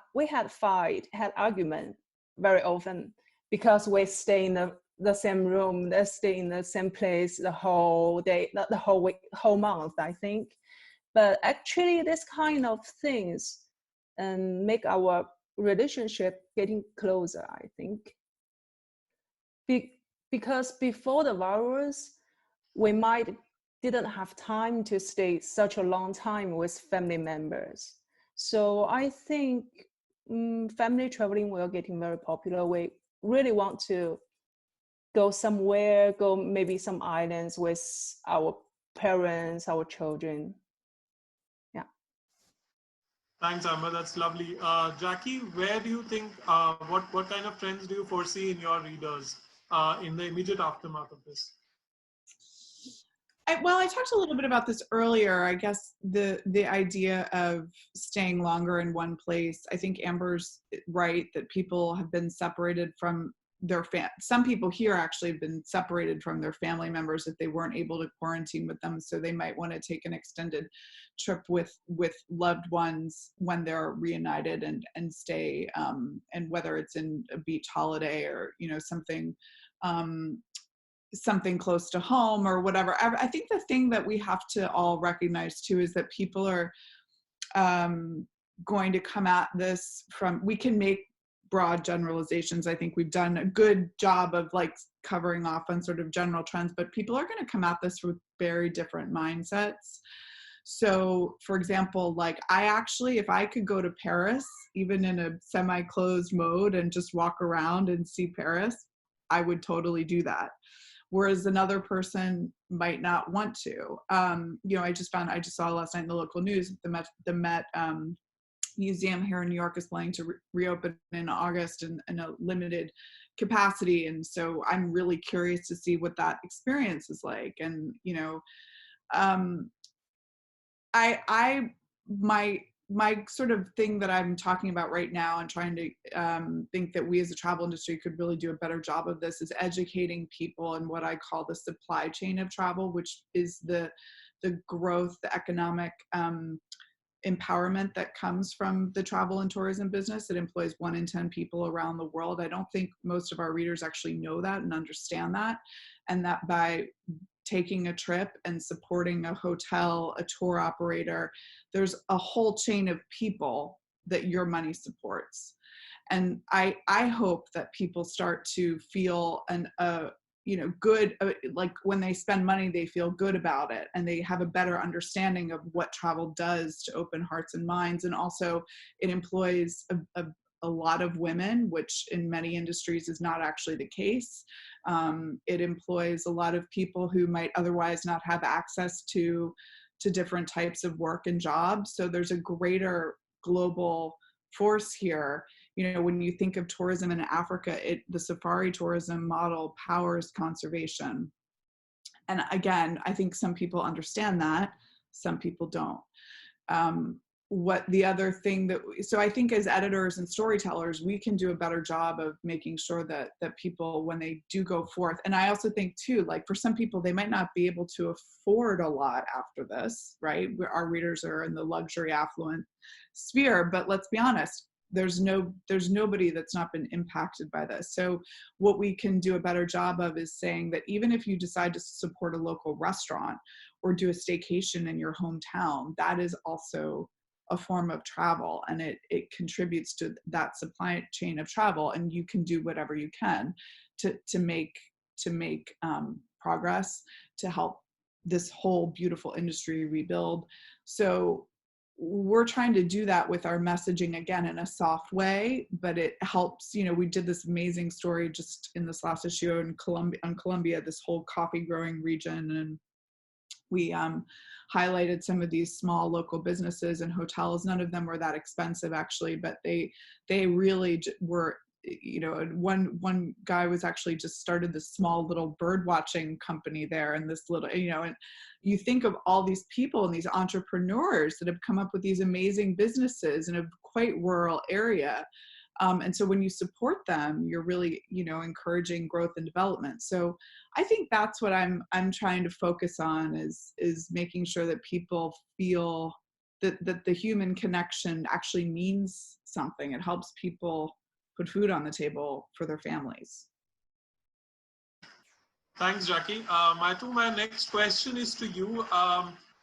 [SPEAKER 6] argument very often, because we stay in the same room, they stay in the same place the whole day, not the whole week, whole month, I think. But actually, this kind of things make our relationship getting closer, I think. Because before the virus, we didn't have time to stay such a long time with family members. So I think family traveling will getting very popular. We really want to go somewhere, go maybe some islands with our parents, our children. Yeah.
[SPEAKER 1] Thanks, Amber. That's lovely. Jackie, where do you think, what kind of trends do you foresee in your readers in the immediate aftermath of this?
[SPEAKER 2] Well, I talked a little bit about this earlier. I guess the idea of staying longer in one place. I think Amber's right that people have been separated from their some people here actually have been separated from their family members if they weren't able to quarantine with them. So they might want to take an extended trip with loved ones when they're reunited and stay, and whether it's in a beach holiday or, something close to home or whatever. I think the thing that we have to all recognize too is that people are going to come at this we can make broad generalizations. I think we've done a good job of covering off on sort of general trends, but people are going to come at this with very different mindsets. So for example, like I actually, if I could go to Paris, even in a semi-closed mode and just walk around and see Paris, I would totally do that. Whereas another person might not want to. You know, I just saw last night in the local news, the Met Museum here in New York is planning to reopen in August in a limited capacity. And so I'm really curious to see what that experience is like. And, you know, my sort of thing that I'm talking about right now and trying to think that we as a travel industry could really do a better job of this is educating people in what I call the supply chain of travel, which is the growth, the economic empowerment that comes from the travel and tourism business. It employs 1 in 10 people around the world. I don't think most of our readers actually know that and understand that. And that by taking a trip and supporting a hotel, a tour operator, there's a whole chain of people that your money supports. And I hope that people start to feel you know, good, like when they spend money, they feel good about it and they have a better understanding of what travel does to open hearts and minds. And also it employs a lot of women, which in many industries is not actually the case. It employs a lot of people who might otherwise not have access to different types of work and jobs. So there's a greater global force here. You know, when you think of tourism in Africa, the safari tourism model powers conservation. And again, I think some people understand that, some people don't. What the other thing so I think as editors and storytellers, we can do a better job of making sure that people, when they do go forth, and I also think too, like for some people, they might not be able to afford a lot after this, right? Our readers are in the luxury affluent sphere, but let's be honest, there's nobody that's not been impacted by this. So what we can do a better job of is saying that even if you decide to support a local restaurant or do a staycation in your hometown, that is also a form of travel, and it contributes to that supply chain of travel, and you can do whatever you can to make progress, to help this whole beautiful industry rebuild. So we're trying to do that with our messaging, again, in a soft way, but it helps. You know, we did this amazing story just in this last issue in Colombia, this whole coffee growing region, and we highlighted some of these small local businesses and hotels. None of them were that expensive actually, but they really were, you know, one guy was actually just started this small little bird watching company there, and this little, you know, and you think of all these people and these entrepreneurs that have come up with these amazing businesses in a quite rural area. And so when you support them, you're really, you know, encouraging growth and development. So I think that's what I'm trying to focus on is making sure that people feel that the human connection actually means something. It helps people put food on the table for their families.
[SPEAKER 1] Thanks, Jackie. Matu, my next question is to you.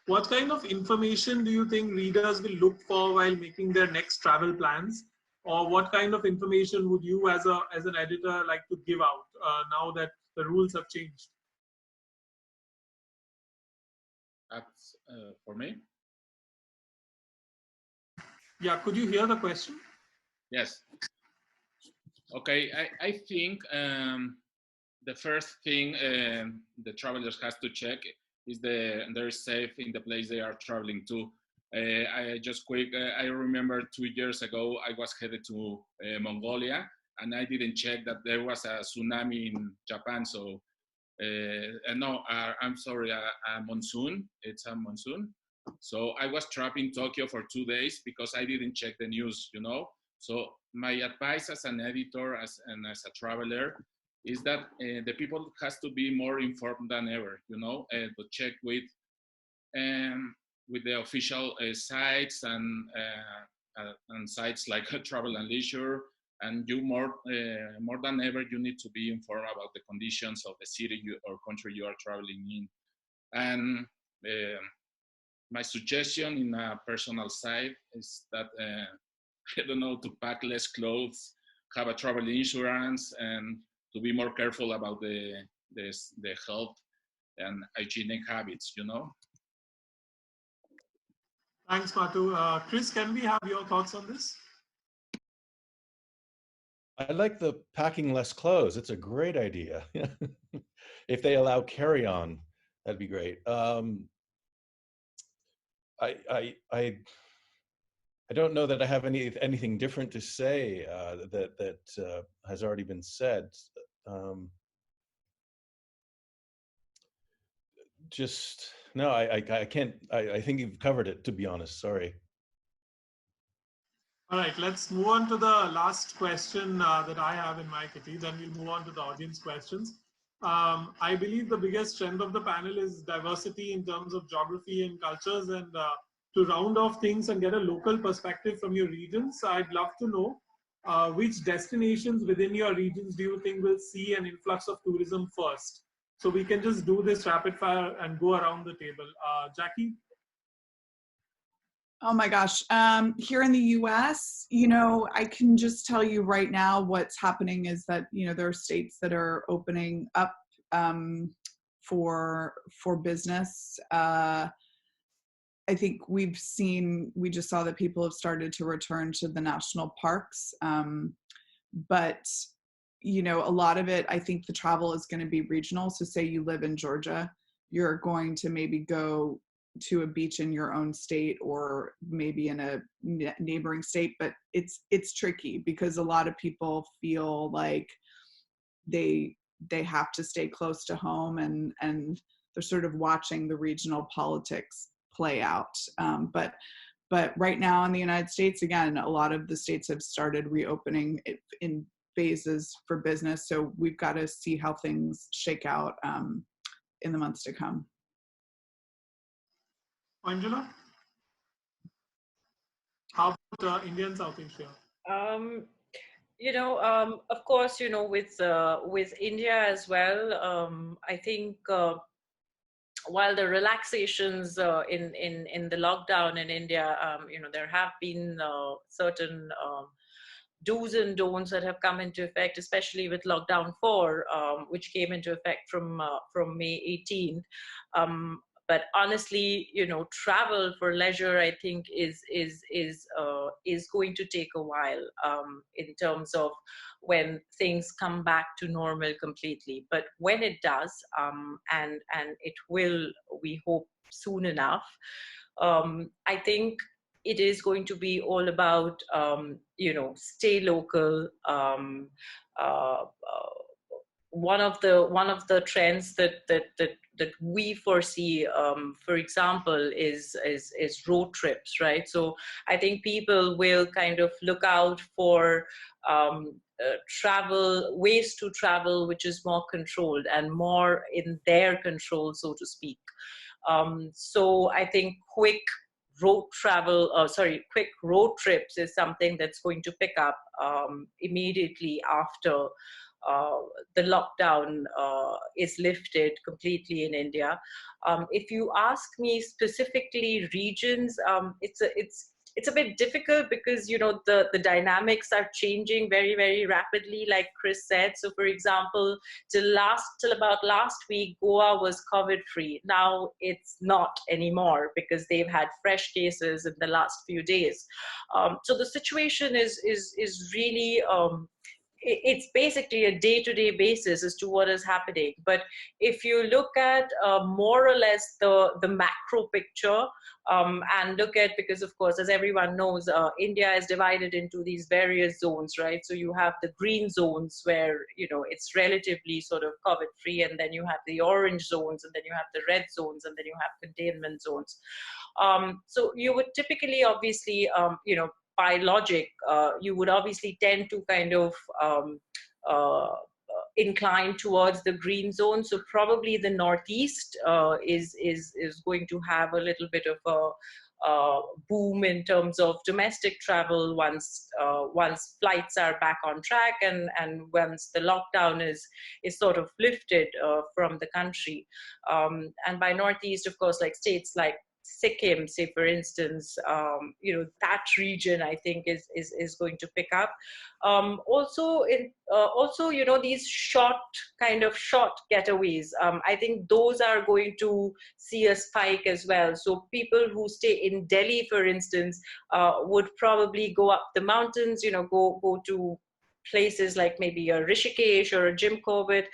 [SPEAKER 1] What kind of information do you think readers will look for while making their next travel plans? Or what kind of information would you as an editor like to give out now that the rules have changed?
[SPEAKER 3] That's for me.
[SPEAKER 1] Yeah, could you hear the question?
[SPEAKER 3] Yes. Okay, I think the first thing the travelers has to check is they're safe in the place they are traveling to. I just quick, I remember 2 years ago, I was headed to Mongolia, and I didn't check that there was a tsunami in Japan. So, no, I'm sorry, a monsoon. It's a monsoon. So I was trapped in Tokyo for 2 days because I didn't check the news, you know. So my advice as an editor and as a traveler is that the people has to be more informed than ever, you know, to check with the official sites and sites like Travel+Leisure, and you more than ever you need to be informed about the conditions of the city or country you are traveling in. And my suggestion in a personal side is that I don't know, to pack less clothes, have a travel insurance, and to be more careful about the health and hygienic habits, you know.
[SPEAKER 1] Thanks, Matu. Chris, can we have your thoughts on this?
[SPEAKER 4] I like the packing less clothes. It's a great idea. If they allow carry-on, that'd be great. I don't know that I have anything different to say that has already been said. Just no, I can't. I think you've covered it. To be honest, sorry.
[SPEAKER 1] All right, let's move on to the last question that I have in my kitty. Then we'll move on to the audience questions. I believe the biggest strength of the panel is diversity in terms of geography and cultures. And to round off things and get a local perspective from your regions, I'd love to know which destinations within your regions do you think will see an influx of tourism first? So we can just do this rapid fire and go around the table. Jackie?
[SPEAKER 2] Oh my gosh. Here in the US, I can just tell you right now what's happening is that, there are states that are opening up for business. I think we just saw that people have started to return to the national parks. But, a lot of it, I think the travel is going to be regional. So say you live in Georgia, you're going to maybe go to a beach in your own state or maybe in a neighboring state, but it's tricky because a lot of people feel like they have to stay close to home and they're sort of watching the regional politics play out. But right now in the United States, again, a lot of the states have started reopening in phases for business. So we've got to see how things shake out in the months to come.
[SPEAKER 1] Angela? How about India and South Asia?
[SPEAKER 5] Of course, with India as well, I think while the relaxations in the lockdown in India, there have been certain do's and don'ts that have come into effect, especially with lockdown 4, which came into effect from May 18th. But honestly, travel for leisure, I think is going to take a while in terms of when things come back to normal completely. But when it does, and it will, we hope soon enough, I think it is going to be all about stay local. One of the trends that we foresee, for example, is road trips, right? So I think people will kind of look out for ways to travel which is more controlled and more in their control, so to speak. So I think quick road trips is something that's going to pick up immediately after the lockdown is lifted completely in India. If you ask me specifically regions, it's a bit difficult because the dynamics are changing very, very rapidly, like Chris said. So for example, till about last week, Goa was COVID-free. Now it's not anymore because they've had fresh cases in the last few days. So the situation is really it's basically a day-to-day basis as to what is happening. But if you look at more or less the macro picture and look at, because of course, as everyone knows, India is divided into these various zones, right? So you have the green zones where, it's relatively sort of COVID-free, and then you have the orange zones, and then you have the red zones, and then you have containment zones. So you would typically, obviously, by logic, you would obviously tend to kind of incline towards the green zone. So probably the Northeast is going to have a little bit of a boom in terms of domestic travel once flights are back on track and once the lockdown is sort of lifted from the country. And by Northeast, of course, like states like Sikkim, say for instance, that region I think is going to pick up. Also, these short getaways. I think those are going to see a spike as well. So people who stay in Delhi, for instance, would probably go up the mountains. Go to places like maybe a Rishikesh or a Jim Corbett,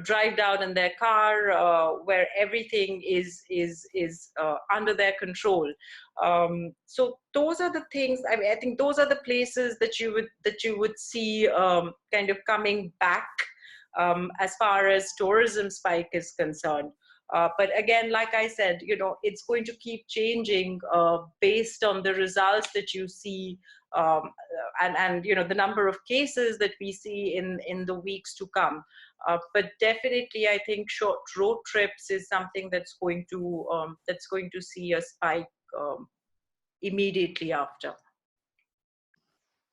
[SPEAKER 5] drive down in their car where everything is under their control. So those are the things. I mean, I think those are the places that you would see kind of coming back as far as tourism spike is concerned. But again, like I said, it's going to keep changing based on the results that you see, and the number of cases that we see in the weeks to come. But definitely, I think short road trips is something that's going to see a spike immediately after.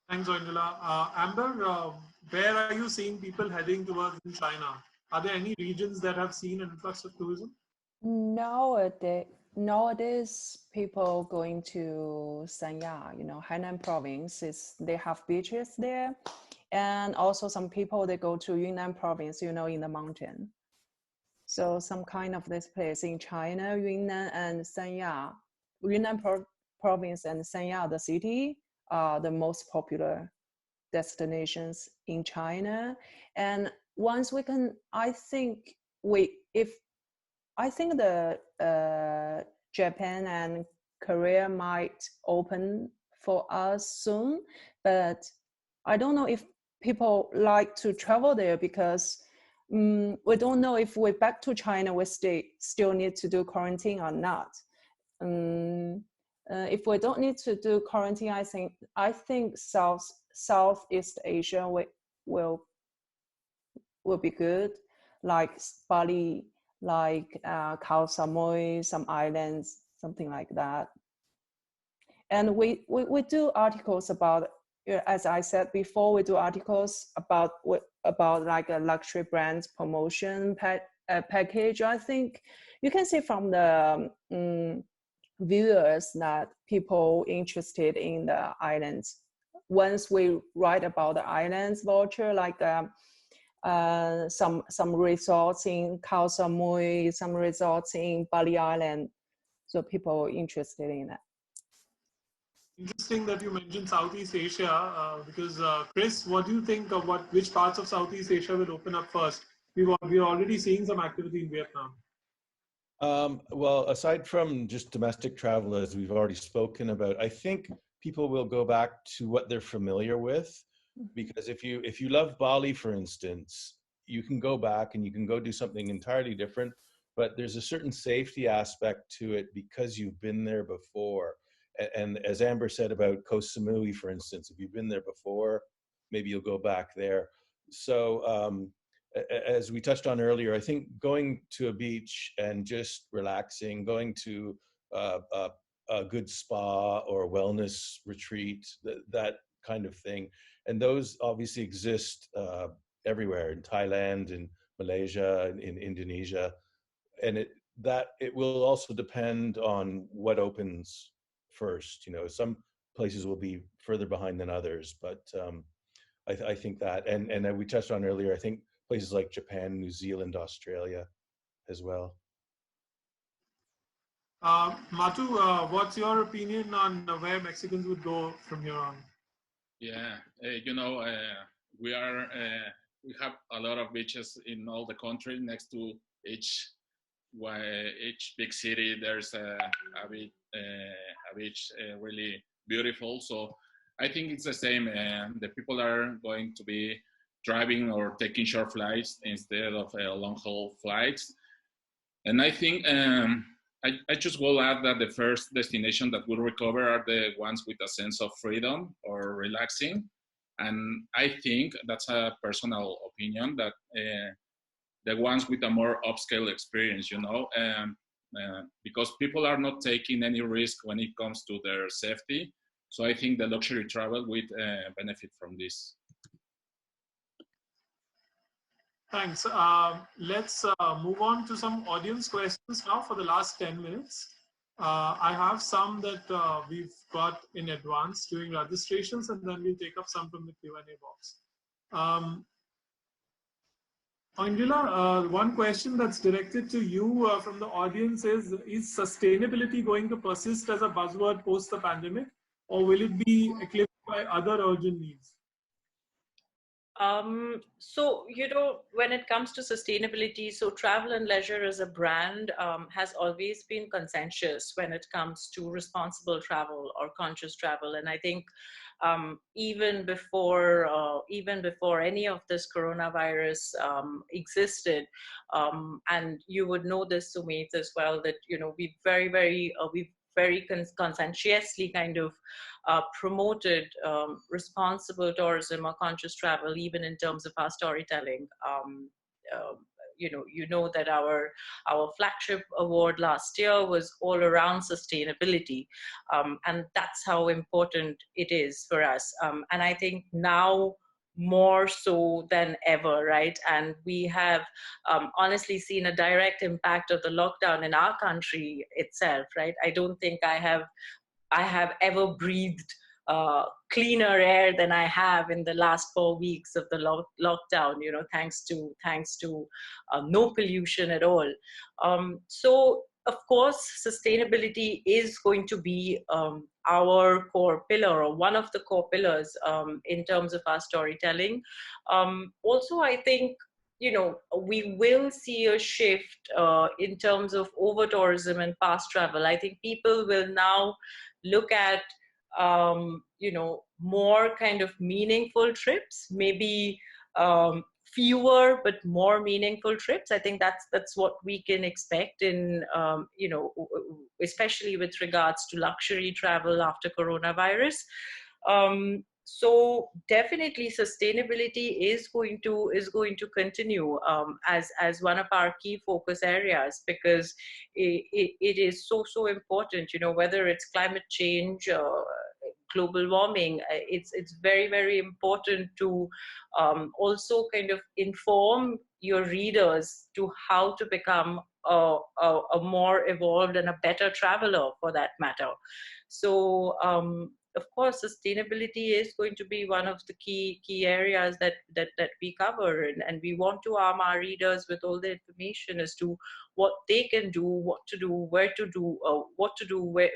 [SPEAKER 1] Thanks, Angela. Amber, where are you seeing people heading towards in China? Are there any regions that have seen an influx of tourism?
[SPEAKER 6] Nowadays, people going to Sanya, Hainan province, they have beaches there. And also some people, they go to Yunnan province, in the mountain. So some kind of this place in China, Yunnan and Sanya, Yunnan province and Sanya, the city, are the most popular destinations in China. And once we can, I think the Japan and Korea might open for us soon, but I don't know if people like to travel there because we don't know if we're back to China, we still need to do quarantine or not. If we don't need to do quarantine, I think Southeast Asia will be good, like Bali, like Koh Samui, some islands, something like that. And we do articles about, as I said before, we do articles about like a luxury brand promotion package. I think you can see from the viewers that people interested in the islands. Once we write about the islands voucher, like some resorts in Koh Samui, some resorts in Bali Island, so people interested in that.
[SPEAKER 1] Interesting that you mentioned Southeast Asia, because Chris, what do you think of which parts of Southeast Asia will open up first? We're already seeing some activity in Vietnam.
[SPEAKER 4] Well, aside from just domestic travel, as we've already spoken about, I think people will go back to what they're familiar with. Because if you love Bali, for instance, you can go back and you can go do something entirely different, but there's a certain safety aspect to it because you've been there before. And as Amber said about Koh Samui, for instance, if you've been there before, maybe you'll go back there. So as we touched on earlier, I think going to a beach and just relaxing, going to a good spa or wellness retreat, that kind of thing. And those obviously exist everywhere, in Thailand, in Malaysia, in Indonesia. And it will also depend on what opens first. Some places will be further behind than others, but I think that, and we touched on earlier, I think places like Japan, New Zealand, Australia as well.
[SPEAKER 1] Matu, what's your opinion on where Mexicans would go from here on?
[SPEAKER 3] Yeah, we have a lot of beaches in all the country. Next to each big city, there's a beach really beautiful. So I think it's the same. The people are going to be driving or taking short flights instead of long haul flights. And I think I just will add that the first destination that will recover are the ones with a sense of freedom or relaxing. And I think that's a personal opinion that the ones with a more upscale experience, because people are not taking any risk when it comes to their safety. So I think the luxury travel would benefit from this.
[SPEAKER 1] Thanks. Let's move on to some audience questions now for the last 10 minutes. I have some that we've got in advance during registrations, and then we'll take up some from the Q&A box. Angela, one question that's directed to you from the audience is sustainability going to persist as a buzzword post the pandemic, or will it be eclipsed by other urgent needs?
[SPEAKER 5] So, when it comes to sustainability, so Travel and Leisure as a brand has always been conscientious when it comes to responsible travel or conscious travel. And I think even before any of this coronavirus existed, and you would know this, Sumit, as well, that, we very conscientiously kind of promoted responsible tourism or conscious travel, even in terms of our storytelling. That our flagship award last year was all around sustainability, and that's how important it is for us. And I think now more so than ever, right? And we have honestly seen a direct impact of the lockdown in our country itself, right? I don't think I have ever breathed cleaner air than I have in the last 4 weeks of the lockdown, thanks to no pollution at all. So of course, sustainability is going to be our core pillar, or one of the core pillars in terms of our storytelling. Also, I think, we will see a shift in terms of over tourism and past travel. I think people will now look at, more kind of meaningful trips, maybe fewer but more meaningful trips. I think that's what we can expect in, especially with regards to luxury travel after coronavirus. So definitely sustainability is going to continue as one of our key focus areas, because it is so important, whether it's climate change, global warming. It's very, very important to also kind of inform your readers to how to become a more evolved and a better traveler, for that matter. So of course, sustainability is going to be one of the key areas that we cover, and we want to arm our readers with all the information as to what they can do, what to do, where to do,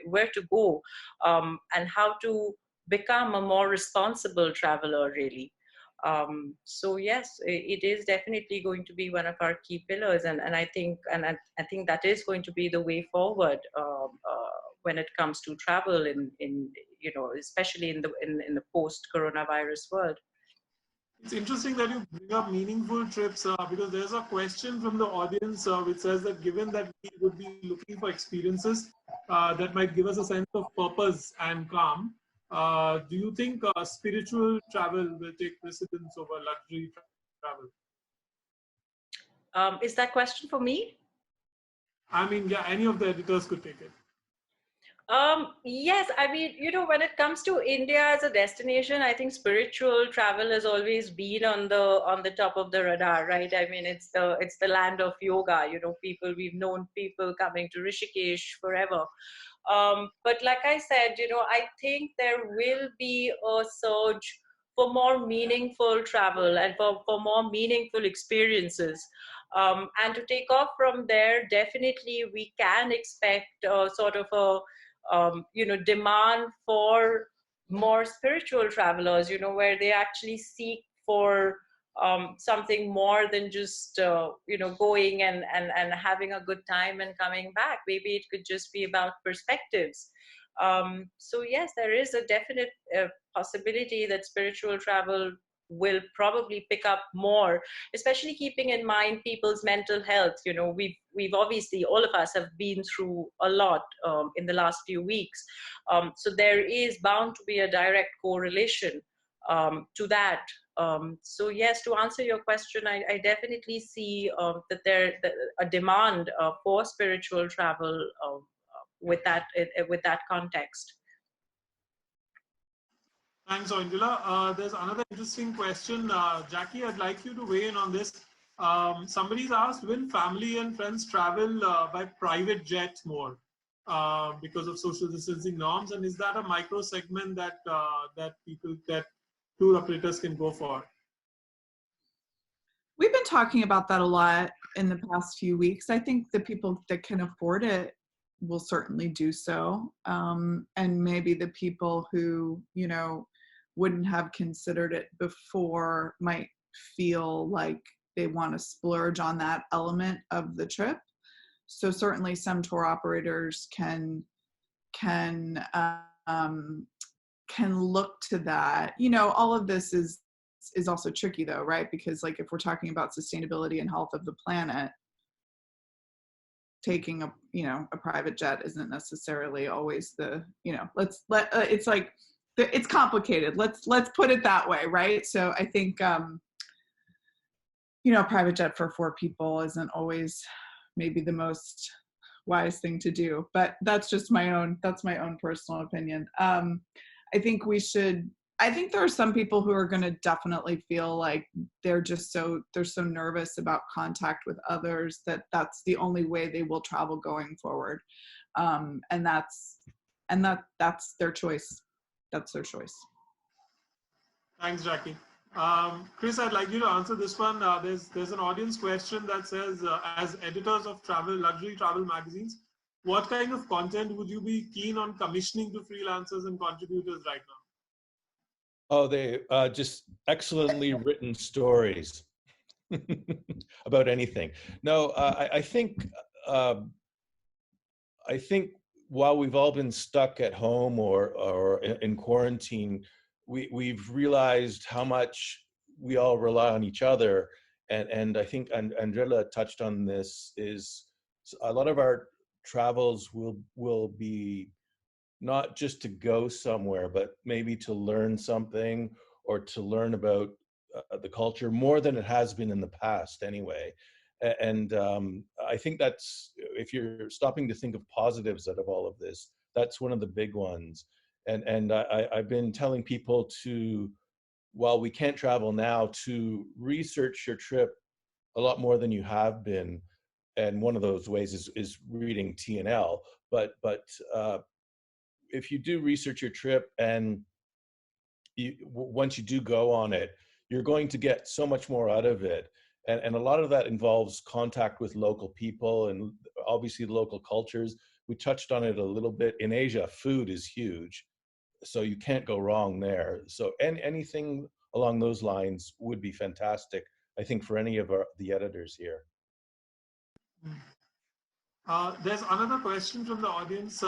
[SPEAKER 5] where to go, and how to become a more responsible traveler, really. So yes, it is definitely going to be one of our key pillars, and I think that is going to be the way forward when it comes to travel in especially in the post-coronavirus world.
[SPEAKER 1] It's interesting that you bring up meaningful trips because there's a question from the audience which says that given that we would be looking for experiences that might give us a sense of purpose and calm, do you think spiritual travel will take precedence over luxury travel?
[SPEAKER 5] Is that question for me?
[SPEAKER 1] I mean, yeah, any of the editors could take it.
[SPEAKER 5] Yes, I mean, when it comes to India as a destination, I think spiritual travel has always been on the top of the radar, right? I mean, it's the land of yoga. We've known people coming to Rishikesh forever. But like I said, I think there will be a surge for more meaningful travel and for more meaningful experiences. And to take off from there, definitely we can expect sort of a demand for more spiritual travelers, where they actually seek for something more than just going and having a good time and coming back. Maybe it could just be about perspectives. So yes, there is a definite possibility that spiritual travel will probably pick up more, especially keeping in mind people's mental health. We've obviously, all of us have been through a lot in the last few weeks. So there is bound to be a direct correlation to that. So yes, to answer your question, I definitely see that there a demand for spiritual travel with that context.
[SPEAKER 1] Thanks, Angela. There's another interesting question. Jackie, I'd like you to weigh in on this. Somebody's asked, will family and friends travel by private jet more? because of social distancing norms? And is that a micro segment that that tour operators can go for?
[SPEAKER 2] We've been talking about that a lot in the past few weeks. I think the people that can afford it will certainly do so. And maybe the people who, you know, wouldn't have considered it before might feel like they want to splurge on that element of the trip. So certainly some tour operators can look to that. You know, all of this is also tricky though, right? Because like if we're talking about sustainability and health of the planet, taking a private jet isn't necessarily always the, it's like it's complicated. Let's put it that way, right? So I think private jet for 4 people isn't always maybe the most wise thing to do, but that's my own personal opinion. I think there are some people who are going to definitely feel like they're so nervous about contact with others that's the only way they will travel going forward. And that's their choice. That's their choice.
[SPEAKER 1] Thanks, Jackie. Chris, I'd like you to answer this one. There's an audience question that says, as editors of luxury travel magazines, what kind of content would you be keen on commissioning to freelancers and contributors right now?
[SPEAKER 4] Oh, they just excellently written stories about anything. No, I think while we've all been stuck at home or in quarantine, we've realized how much we all rely on each other. And I think Andrea touched on this, is a lot of our travels will be not just to go somewhere, but maybe to learn something or to learn about the culture more than it has been in the past anyway. And I think that's, if you're stopping to think of positives out of all of this, that's one of the big ones. And I've been telling people to, while we can't travel now, to research your trip a lot more than you have been. And one of those ways is reading T+L. But if you do research your trip and once you do go on it, you're going to get so much more out of it. And a lot of that involves contact with local people and obviously local cultures. We touched on it a little bit. In Asia, food is huge, so you can't go wrong there. So anything along those lines would be fantastic, I think, for any of the editors here.
[SPEAKER 1] There's another question from the audience.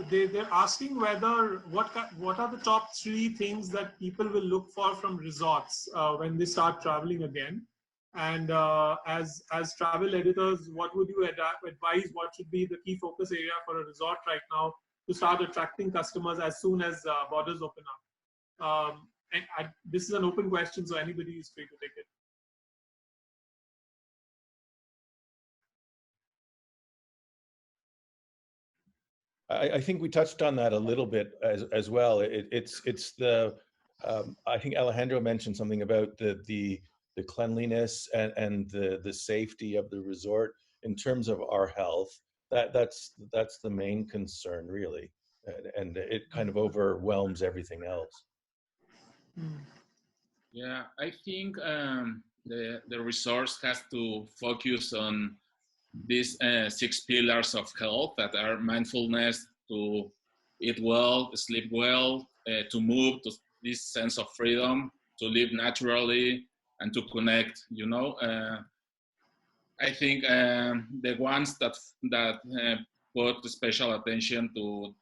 [SPEAKER 1] They're asking whether what are the top 3 things that people will look for from resorts when they start traveling again, and as travel editors, what would you advise? What should be the key focus area for a resort right now to start attracting customers as soon as borders open up? This is an open question, so anybody is free to take it.
[SPEAKER 4] I think we touched on that a little bit as well. It's the I think Alejandro mentioned something about the cleanliness and the safety of the resort in terms of our health. That's the main concern, really, and it kind of overwhelms everything else.
[SPEAKER 3] Yeah, I think the resort has to focus on these 6 pillars of health that are mindfulness, to eat well, sleep well, to move, to this sense of freedom, to live naturally, and to connect. I think the ones that put special attention to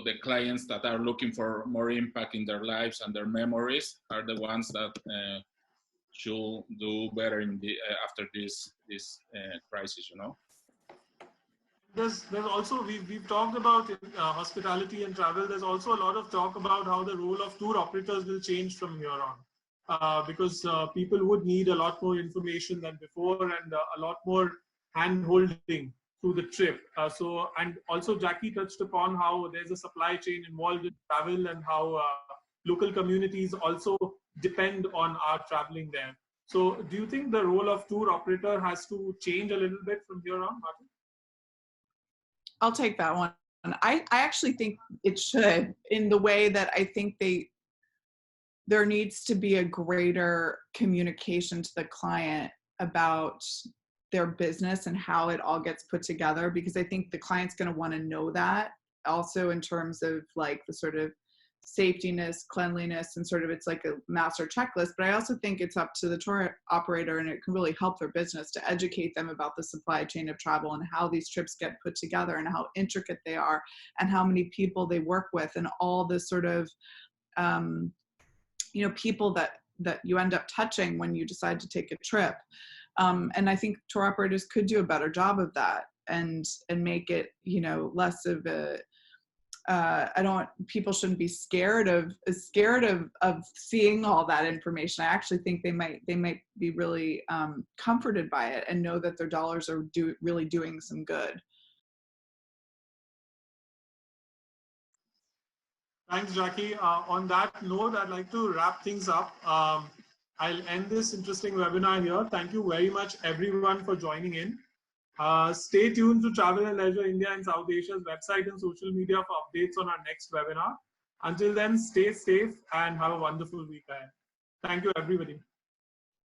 [SPEAKER 3] the clients that are looking for more impact in their lives and their memories are the ones that should do better in after this crisis.
[SPEAKER 1] There's also, we've talked about hospitality and travel. There's also a lot of talk about how the role of tour operators will change from here on, because people would need a lot more information than before and a lot more hand-holding through the trip. And also Jackie touched upon how there's a supply chain involved in travel and how local communities also depend on our traveling there. So do you think the role of tour operator has to change a little bit from here on, Matu?
[SPEAKER 2] I'll take that one. I actually think it should, in the way that I think there needs to be a greater communication to the client about their business and how it all gets put together, because I think the client's going to want to know that also in terms of like the sort of safetiness, cleanliness, and sort of it's like a master checklist. But I also think it's up to the tour operator, and it can really help their business to educate them about the supply chain of travel and how these trips get put together and how intricate they are and how many people they work with and all the sort of people that you end up touching when you decide to take a trip. And I think tour operators could do a better job of that and make it, less of a, people shouldn't be scared of seeing all that information. I actually think they might be really comforted by it and know that their dollars are really doing some good.
[SPEAKER 1] Thanks, Jackie. On that note, I'd like to wrap things up. I'll end this interesting webinar here. Thank you very much, everyone, for joining in. Stay tuned to Travel and Leisure India and South Asia's website and social media for updates on our next webinar. Until then, stay safe and have a wonderful week ahead. Thank you, everybody.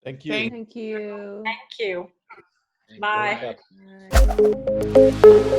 [SPEAKER 4] Thank you.
[SPEAKER 6] Thank you.
[SPEAKER 5] Thank you.
[SPEAKER 3] Thank you.
[SPEAKER 5] Bye.
[SPEAKER 6] Bye.